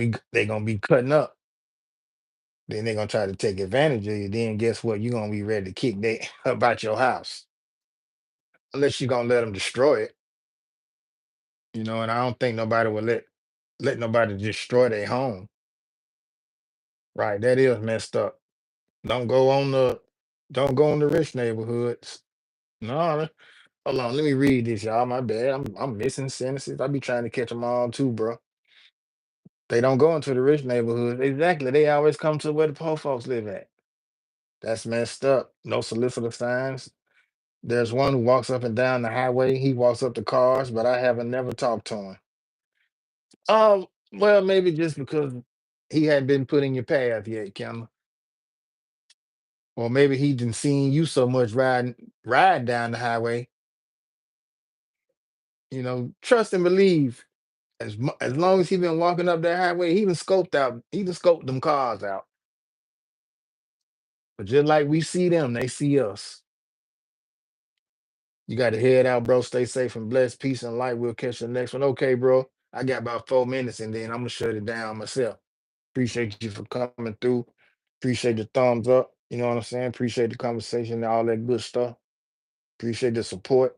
be cutting up. Then they're gonna try to take advantage of you. Then guess what? You're gonna be ready to kick they about your house. Unless you're gonna let them destroy it. And I don't think nobody will let nobody destroy their home. Right. That is messed up. Don't go on the don't go in the rich neighborhoods. No, hold on, let me read this, y'all. My bad. I'm missing sentences. I be trying to catch them all too, bro. They don't go into the rich neighborhoods. Exactly. They always come to where the poor folks live at. That's messed up. No solicitor signs. There's one who walks up and down the highway. He walks up to cars, but I haven't never talked to him. Well, maybe just because he hadn't been put in your path yet, Kim. Or maybe he didn't seen you so much ride down the highway. Trust and believe. As long as he been walking up that highway, he done scoped them cars out. But just like we see them, they see us. You got to head out, bro. Stay safe and blessed. Peace and light. We'll catch the next one. Okay, bro. I got about 4 minutes and then I'm gonna shut it down myself. Appreciate you for coming through. Appreciate the thumbs up. You know what I'm saying? Appreciate the conversation and all that good stuff. Appreciate the support.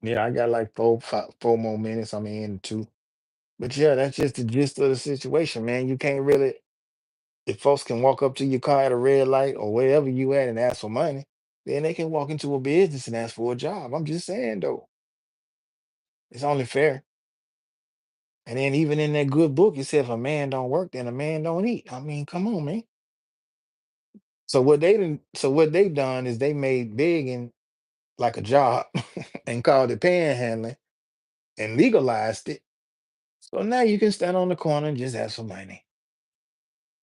Yeah, I got like 4 more minutes. I'm in too. But yeah, that's just the gist of the situation, man. You can't really, if folks can walk up to your car at a red light or wherever you at and ask for money, then they can walk into a business and ask for a job. I'm just saying though, it's only fair. And then even in that good book, it said if a man don't work, then a man don't eat. I mean, come on, man. So what they done is they made begging like a job and called it panhandling and legalized it. So now you can stand on the corner and just ask for money.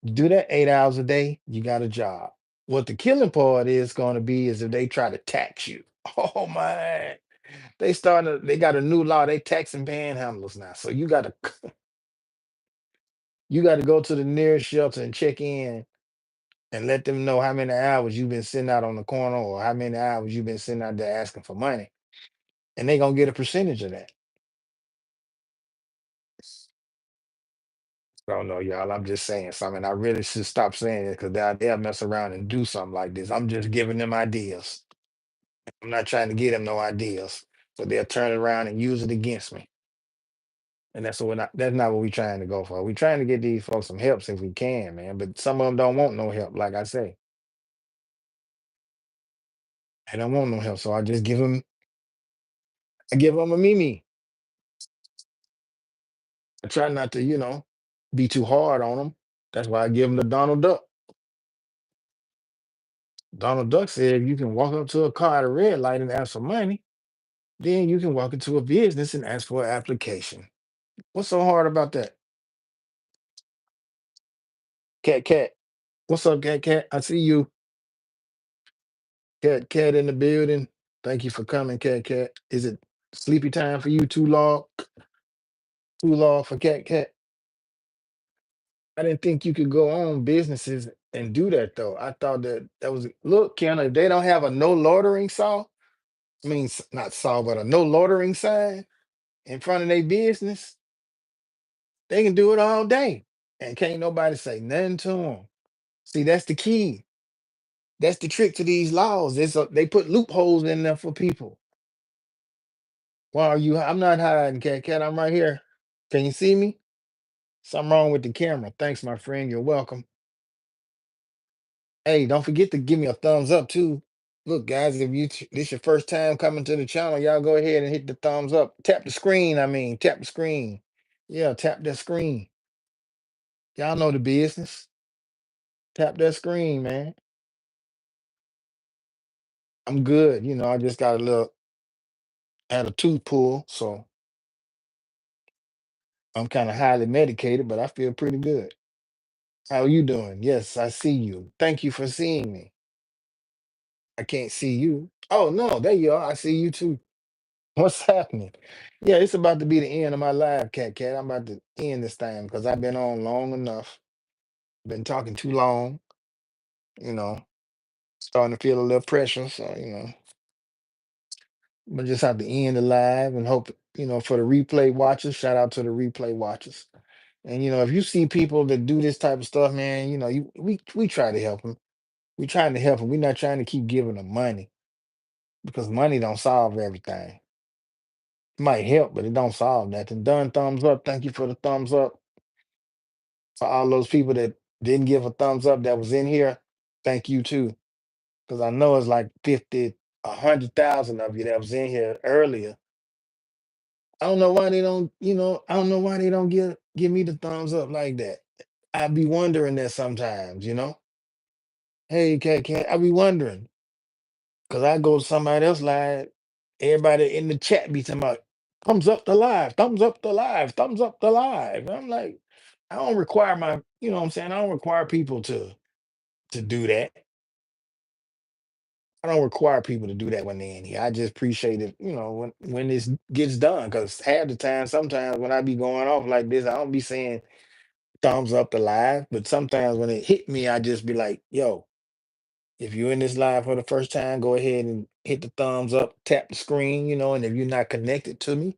You do that 8 hours a day, you got a job. What the killing part is going to be is if they try to tax you. Oh man, they got a new law. They taxing panhandlers now. So you got to go to the nearest shelter and check in and let them know how many hours you've been sitting out on the corner or how many hours you've been sitting out there asking for money. And they gonna get a percentage of that. I don't know, y'all. I'm just saying something. I really should stop saying it because they'll mess around and do something like this. I'm just giving them ideas. I'm not trying to give them no ideas. So they'll turn it around and use it against me. And that's not what we're trying to go for. We're trying to get these folks some help if we can, man. But some of them don't want no help, like I say. They don't want no help. So I give them a mimi. I try not to, be too hard on them. That's why I give them the Donald Duck. Donald Duck said if you can walk up to a car at a red light and ask for money, then you can walk into a business and ask for an application. What's so hard about that? Cat Cat. What's up, Cat Cat? I see you. Cat Cat in the building. Thank you for coming, Cat Cat. Is it sleepy time for you too long? Too long for Cat Cat? I didn't think you could go on businesses and do that though. I thought that was look, Kiana, if they don't have a no loitering saw, I mean not saw, but a no loitering sign in front of their business, they can do it all day. And can't nobody say nothing to them. See, that's the key. That's the trick to these laws. They put loopholes in there for people. Why are you? I'm not hiding, Cat Cat. I'm right here. Can you see me? Something wrong with the camera. Thanks, my friend. You're welcome. Hey, don't forget to give me a thumbs up too. Look, guys, if this your first time coming to the channel, y'all go ahead and hit the thumbs up. Tap the screen. I mean, tap the screen. Yeah, tap that screen. Y'all know the business. Tap that screen, man. I'm good. I just got had a tooth pull, so I'm kind of highly medicated, but I feel pretty good. How are you doing? Yes, I see you. Thank you for seeing me. I can't see you. Oh no, there you are. I see you too. What's happening? Yeah, it's about to be the end of my live, Cat Cat. I'm about to end this thing because I've been on long enough. Been talking too long, you know, starting to feel a little pressure. So, but just have to end the live and hope, for the replay watchers, shout out to the replay watchers. And if you see people that do this type of stuff, man, we try to help them. We trying to help them. We're not trying to keep giving them money because money don't solve everything. It might help, but it don't solve nothing. Done thumbs up. Thank you for the thumbs up. For all those people that didn't give a thumbs up that was in here, thank you too. Because I know it's like 50, 100,000 of you that was in here earlier. I don't know why they don't, I don't know why they don't give me the thumbs up like that. I be wondering that sometimes. Hey, cat, I be wondering. Cause I go to somebody else live, everybody in the chat be talking about thumbs up the live, thumbs up the live, thumbs up the live. I'm like, I don't require what I'm saying? I don't require people to do that. I don't require people to do that when they're in here. I just appreciate it, when this gets done. Cause half the time, sometimes when I be going off like this, I don't be saying thumbs up the live, but sometimes when it hit me, I just be like, yo, if you're in this live for the first time, go ahead and hit the thumbs up, tap the screen, and if you're not connected to me,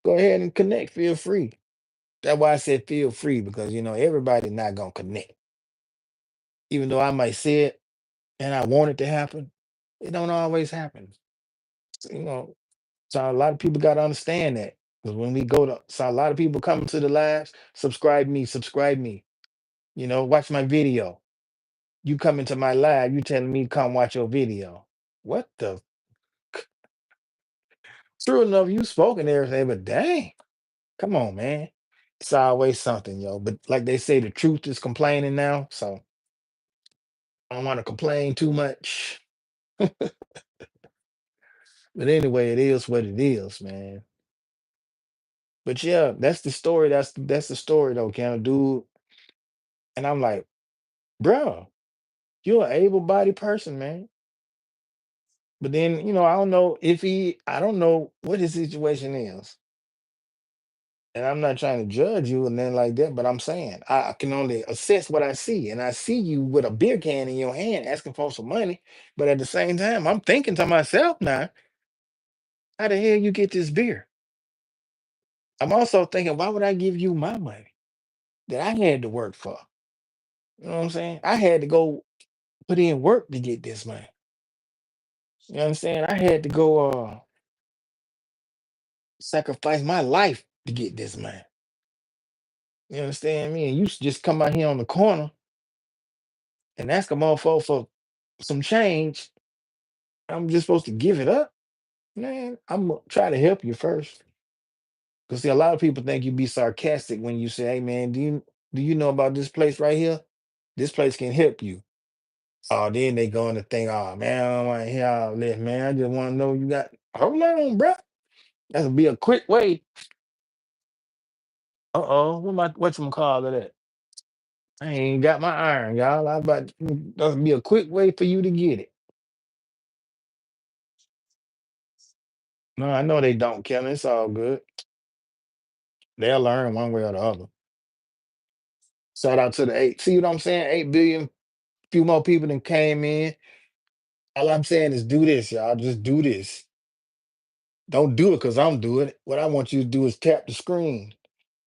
go ahead and connect. Feel free. That's why I said feel free because everybody's not gonna connect. Even though I might say it and I want it to happen, it don't always happen. So, so a lot of people gotta understand that. Because when we go to so a lot of people coming to the lives, subscribe me, watch my video. You come into my live, you telling me to come watch your video. What the true enough, you spoke and everything, but dang, come on, man. It's always something, yo. But like they say, the truth is complaining now. So I don't want to complain too much. But anyway, it is what it is, man. But yeah, that's the story. That's the story though, kind of dude. And I'm like, bro, you're an able-bodied person, man. But then, I don't know if I don't know what his situation is. And I'm not trying to judge you and then like that, but I'm saying I can only assess what I see. And I see you with a beer can in your hand asking for some money. But at the same time, I'm thinking to myself now, how the hell you get this beer? I'm also thinking, why would I give you my money that I had to work for? You know what I'm saying? I had to go put in work to get this money. You know what I'm saying? I had to go sacrifice my life to get this money. You understand me? And you just come out here on the corner and ask a motherfucker for some change. I'm just supposed to give it up? Man, I'm gonna try to help you first. Because see, a lot of people think you be sarcastic when you say, hey man, do you know about this place right here? This place can help you. Oh, then they going to think, oh man, I don't want to hear all this, man. I just want to know you got hold on, bro. That'll be a quick way. Uh-oh, what's some call of that? I ain't got my iron, y'all. I about that'll be a quick way for you to get it. No, I know they don't, Kevin. It's all good. They'll learn one way or the other. Shout out to the eight. See what I'm saying? 8 billion, few more people than came in. All I'm saying is do this, y'all. Just do this. Don't do it because I'm doing it. What I want you to do is tap the screen.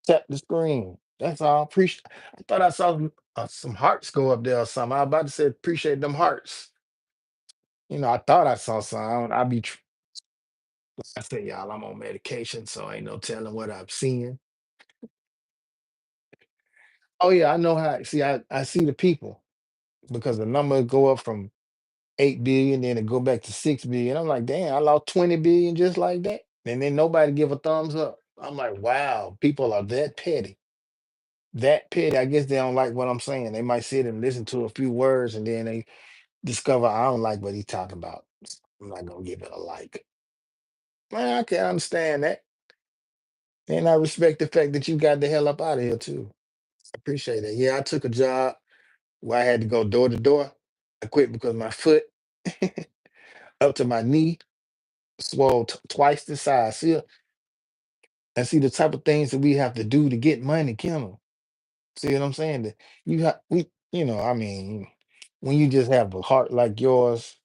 Tap the screen. That's all. Appreciate. I thought I saw some hearts go up there or something. I was about to say appreciate them hearts. I thought I saw some. I be. I say y'all, I'm on medication, so ain't no telling what I'm seeing. Oh yeah, I know how. See, I see the people because the number go up from 8 billion, then it go back to 6 billion. I'm like, damn, I lost 20 billion just like that. And then nobody give a thumbs up. I'm like, wow, people are that petty. That petty. I guess they don't like what I'm saying. They might sit and listen to a few words and then they discover I don't like what he's talking about. I'm not gonna give it a like. Man, I can understand that. And I respect the fact that you got the hell up out of here too. I appreciate it. Yeah, I took a job where I had to go door to door. I quit because my foot up to my knee swole twice the size. See the type of things that we have to do to get money, Kim. See what I'm saying? That I mean, when you just have a heart like yours,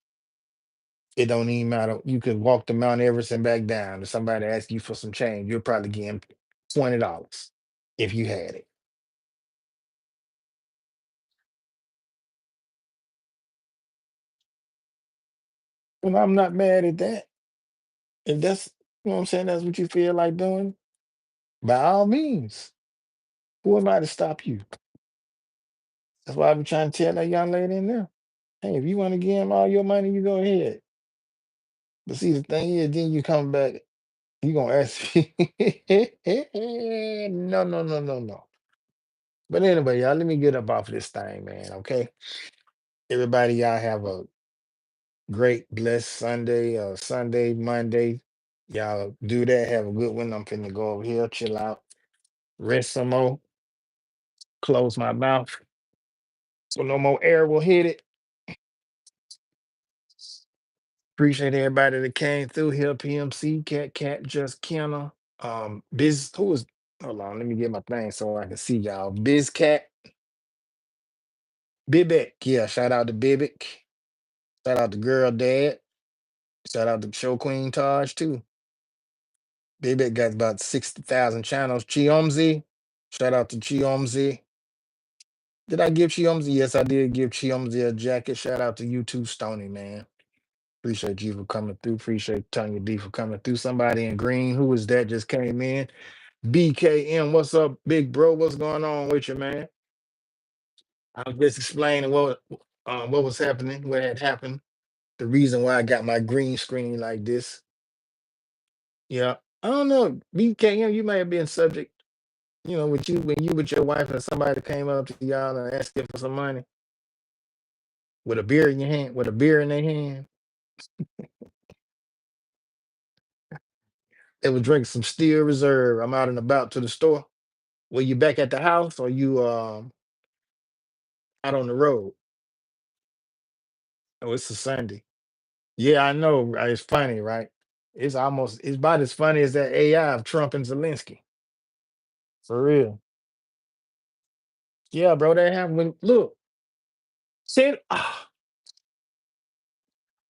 it don't even matter. You could walk the Mount Everest and back down. If somebody asks you for some change, you'll probably give them $20 if you had it. And I'm not mad at that. If that's what I'm saying, that's what you feel like doing, by all means. Who am I to stop you? That's why I be trying to tell that young lady in there. Hey, if you want to give him all your money, you go ahead. But see, the thing is, then you come back, you gonna ask me. No, no, no, no, no. But anyway, y'all, let me get up off this thing, man. Okay. Everybody, y'all have a great, blessed Sunday, Sunday, Monday. Y'all do that. Have a good one. I'm finna go over here, chill out, rest some more, close my mouth so no more air will hit it. Appreciate everybody that came through here. PMC, Cat, Just Kenna. Biz, who was, hold on, let me get my thing so I can see y'all. Biz Cat, Bibic. Yeah, shout out to Bibic. Shout out to Girl Dad. Shout out to Show Queen Taj, too. Bibic got about 60,000 channels. Chiomzi, shout out to Chiomzi. Did I give Chiomzi? Yes, I did give Chiomzi a jacket. Shout out to you too, Stony, man. Appreciate you for coming through. Appreciate Tanya D for coming through. Somebody in green, who was that just came in? BKM, what's up, big bro? What's going on with you, man? I was just explaining what was happening, what had happened, the reason why I got my green screen like this. Yeah, I don't know. BKM, you may have been subject, with you when you with your wife and somebody came up to y'all and asked you for some money. with a beer in your hand, with a beer in their hand. They was drinking some Steel Reserve. I'm out and about to the store. Were you back at the house or you out on the road? Oh, it's a Sunday. Yeah, I know. Right? It's funny, right? It's about as funny as that AI of Trump and Zelensky. For real. Yeah, bro. They have when look, Chin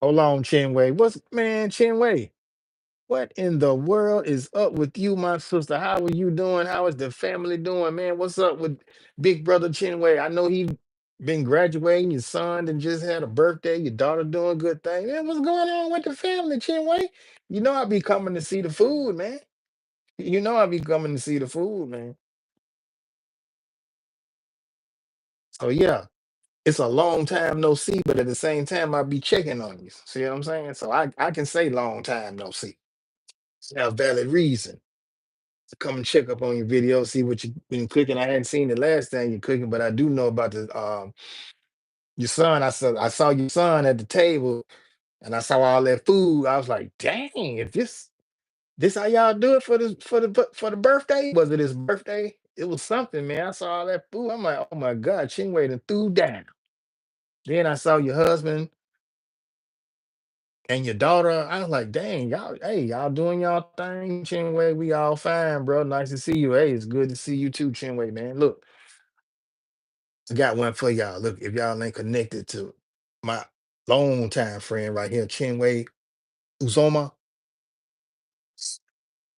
hold on, Chinway. What's man, Chinway? What in the world is up with you, my sister? How are you doing? How is the family doing, man? What's up with big brother Chinway? I know he been graduating, your son and just had a birthday, your daughter doing good thing. Man, what's going on with the family, Chinway? You know I be coming to see the food, man. You know I be coming to see the food, man. So yeah, it's a long time no see, but at the same time I be checking on you. See what I'm saying? So I can say long time no see. Have valid reason to come and check up on your video, see what you been cooking. I hadn't seen the last thing you're cooking, but I do know about the your son. I saw your son at the table and I saw all that food. I was like, dang, if this how y'all do it for the birthday? Was it his birthday? It was something, man. I saw all that food. I'm like, oh my God, Chinway done threw down. Then I saw your husband and your daughter. I was like, dang, y'all, hey, y'all doing y'all thing, Chinway. We all fine, bro. Nice to see you. Hey, it's good to see you too, Chinway, man. Look, I got one for y'all. Look, if y'all ain't connected to my longtime friend right here, Chinway Uzoma,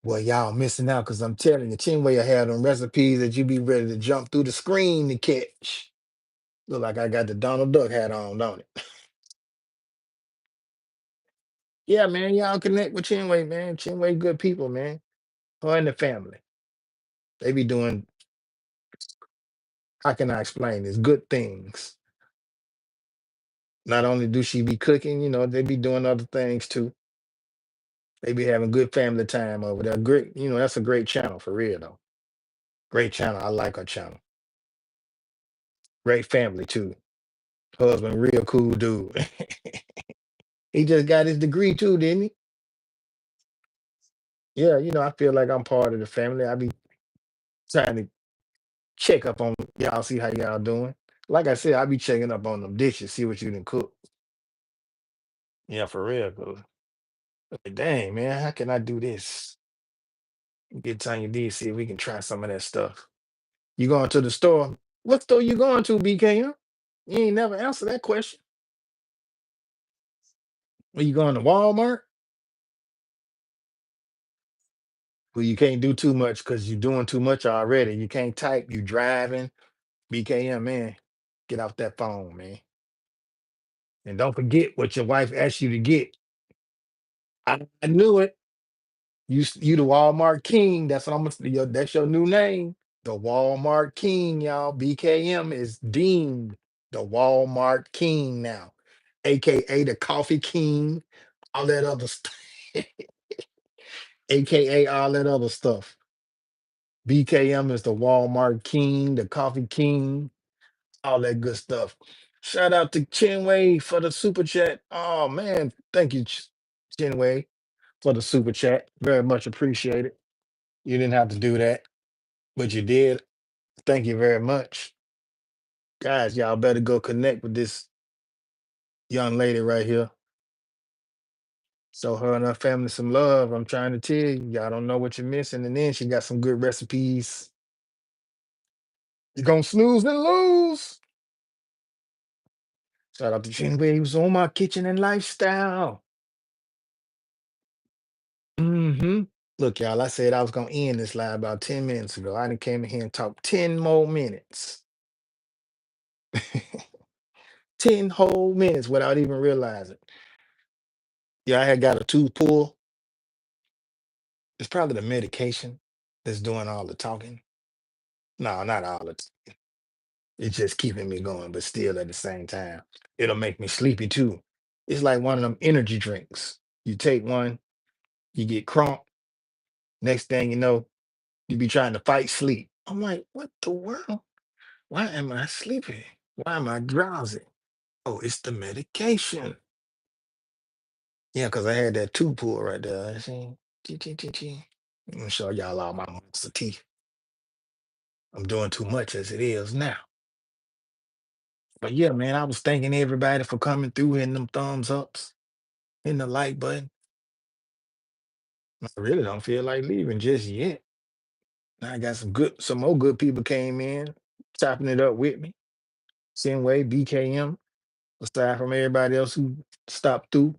well, y'all missing out because I'm telling you, Chinway will have them recipes that you be ready to jump through the screen to catch. Look like I got the Donald Duck hat on, don't it? Yeah, man, y'all connect with Chinway, man. Chinway, good people, man. Her and the family. They be doing, how can I explain this? Good things. Not only do she be cooking, they be doing other things too. They be having good family time over there. Great, that's a great channel for real though. Great channel. I like her channel. Great family too. Husband, real cool dude. He just got his degree too, didn't he? Yeah, I feel like I'm part of the family. I be trying to check up on y'all, see how y'all doing. Like I said, I be checking up on them dishes, see what you done cook. Yeah, for real. 'Cause, like, dang, man, how can I do this? Get Tanya D, see if we can try some of that stuff. You going to the store? What store you going to, BKM? You ain't never answered that question. Are you going to Walmart? Well, you can't do too much because you're doing too much already. You can't type, you driving. BKM, man, get off that phone, man. And don't forget what your wife asked you to get. I knew it. You the Walmart King. That's what that's your new name. The Walmart King, y'all. BKM is deemed the Walmart King now, aka the Coffee King, all that other stuff, aka all that other stuff. BKM is the Walmart King, the Coffee King, all that good stuff. Shout out to Chinway for the super chat. Oh man, thank you, Chinway, for the super chat. Very much appreciated. You didn't have to do that, but you did. Thank you very much. Guys, y'all better go connect with this young lady right here. Show her and her family some love. I'm trying to tell you, y'all don't know what you're missing. And then she got some good recipes. You're gonna snooze and lose. Shout out to Chinway. He was on my kitchen and lifestyle. Hmm. Look, y'all, I said I was gonna end this live about 10 minutes ago. I done came in here and talked 10 more minutes. 10 whole minutes without even realizing. Yeah, I had got a tooth pull. It's probably the medication that's doing all the talking. No, not all the it's just keeping me going, but still at the same time, it'll make me sleepy too. It's like one of them energy drinks. You take one, you get crunk. Next thing you know, you be trying to fight sleep. I'm like, what the world? Why am I sleepy? Why am I drowsy? Oh, it's the medication. Yeah, because I had that two pull right there. See? Chee, chee, chee, chee. I'm gonna show y'all all my monster teeth. I'm doing too much as it is now. But yeah, man, I was thanking everybody for coming through, hitting them thumbs ups, hitting the like button. I really don't feel like leaving just yet. I got some more good people came in, chopping it up with me. Same way, BKM, aside from everybody else who stopped through,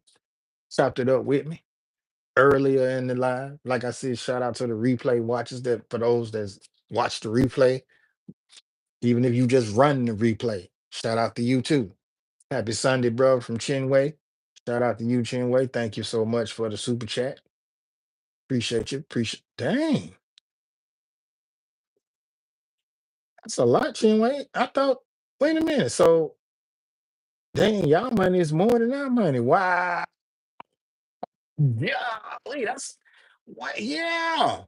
chopped it up with me earlier in the live. Like I said, shout out to the replay watchers that for those that watch the replay, even if you just run the replay, shout out to you too. Happy Sunday, bro, from Chinway. Shout out to you, Chinway. Thank you so much for the super chat. Appreciate you. Appreciate. Dang, that's a lot, Chinway. I thought. Wait a minute. So, dang, y'all money is more than our money. Wow. Yeah. Wait, that's what? Yeah.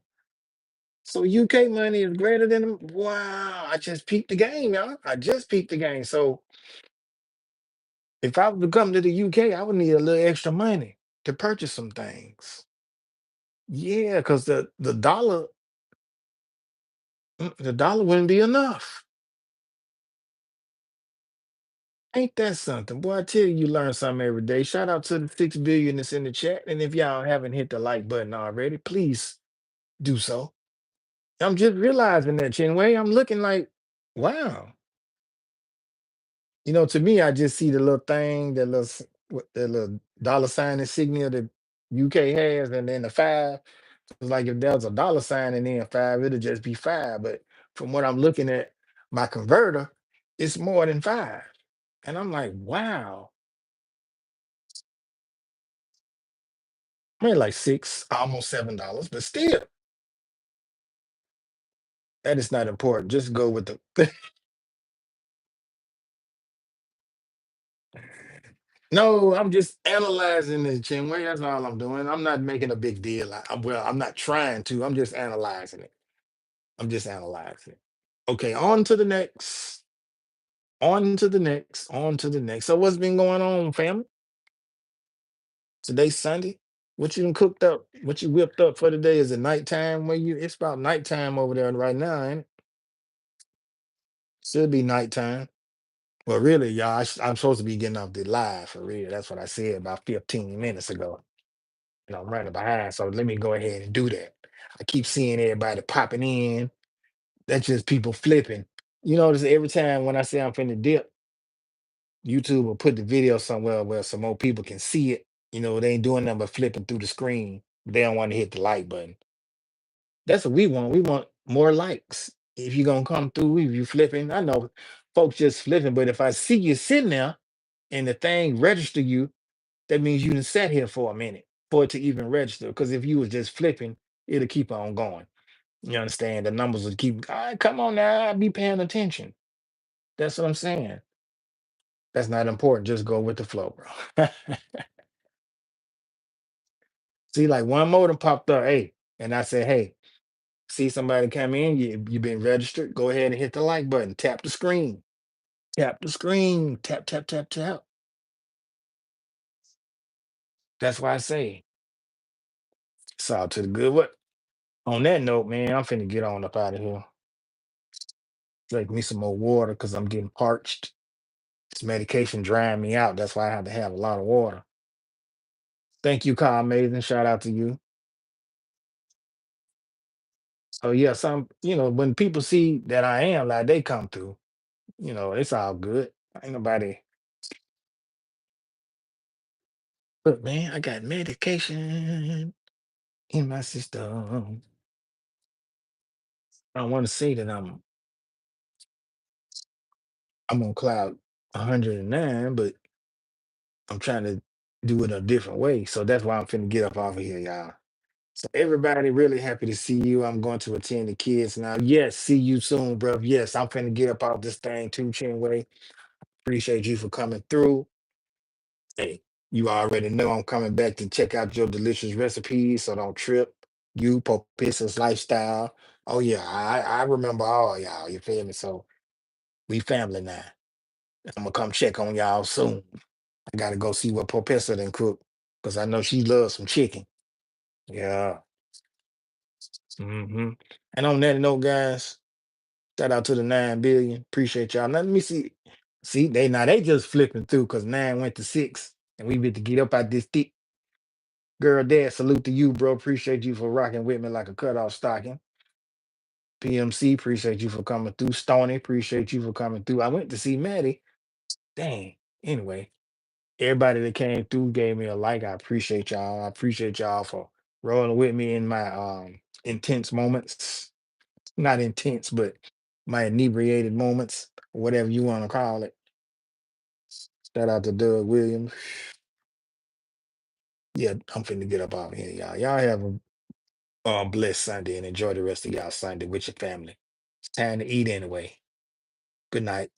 So UK money is greater than wow. I just peeped the game, y'all. I just peeped the game. So if I was to come to the UK, I would need a little extra money to purchase some things. Yeah, because the dollar wouldn't be enough. Ain't that something? Boy, I tell you, you learn something every day. Shout out to the 6 billion that's in the chat. And if y'all haven't hit the like button already, please do so. I'm just realizing that, Chinway. I'm looking like, wow. To me, I just see the little thing, the little dollar sign insignia that UK has, and then the five. It's like if there was a dollar sign and then five, it'd just be five. But from what I'm looking at, my converter, it's more than five. And I'm like, wow. I mean, like six, almost $7, but still, that is not important. Just go with the. No, I'm just analyzing the chin way. That's all I'm doing. I'm not making a big deal. Well, I'm not trying to. I'm just analyzing it. I'm just analyzing it. Okay, on to the next. On to the next. On to the next. So what's been going on, family? Today's Sunday. What you done cooked up? What you whipped up for today? Is it nighttime? Where you? It's about nighttime over there right now, ain't it? Should be nighttime. Well, really, y'all, I'm supposed to be getting off the live for real. That's what I said about 15 minutes ago. I'm running behind, so let me go ahead and do that. I keep seeing everybody popping in. That's just people flipping. You notice every time when I say I'm finna dip, YouTube will put the video somewhere where some more people can see it. They ain't doing nothing but flipping through the screen. They don't want to hit the like button. That's what we want. We want more likes. If you're gonna come through, if you flipping, I know folks just flipping, but if I see you sitting there and the thing register you, that means you done sat here for a minute for it to even register. Because if you was just flipping, it'll keep on going. You understand? The numbers will keep. All right, come on now, I be paying attention. That's what I'm saying. That's not important. Just go with the flow, bro. See, like one modem popped up, hey, and I said, hey, see somebody come in, you been registered. Go ahead and hit the like button. Tap the screen. Tap the screen. Tap, tap, tap, tap. That's why I say it's all to the good. What on that note, man, I'm finna get on up out of here. Drink me some more water because I'm getting parched. This medication drying me out. That's why I have to have a lot of water. Thank you, Kyle Amazing. Shout out to you. So yeah, when people see that I am like they come through, it's all good. Ain't nobody. But man, I got medication in my system. I don't want to say that I'm on cloud 109, but I'm trying to do it a different way. So that's why I'm finna get up off of here, y'all. So everybody really happy to see you. I'm going to attend the kids now. Yes, see you soon, bro. Yes, I'm finna get up off this thing too, Chinway. Appreciate you for coming through. Hey, you already know I'm coming back to check out your delicious recipes, so don't trip. You, Popiss's lifestyle. Oh yeah, I remember all y'all. You feel me? So we family now. I'm gonna come check on y'all soon. I gotta go see what Professor done cook because I know she loves some chicken. Yeah. hmm And on that note, guys, shout out to the 9 billion. Appreciate y'all. Now, let me see. See, they just flipping through because 9 went to 6, and we get to get up out this thick. Girl, dad, salute to you, bro. Appreciate you for rocking with me like a cutoff stocking. PMC, appreciate you for coming through. Stony, appreciate you for coming through. I went to see Maddie. Dang. Anyway, everybody that came through gave me a like. I appreciate y'all. I appreciate y'all for rolling with me in my intense moments. Not intense, but my inebriated moments, whatever you want to call it. Shout out to Doug Williams. Yeah, I'm finna get up out of here, y'all. Y'all have a blessed Sunday and enjoy the rest of y'all Sunday with your family. It's time to eat anyway. Good night.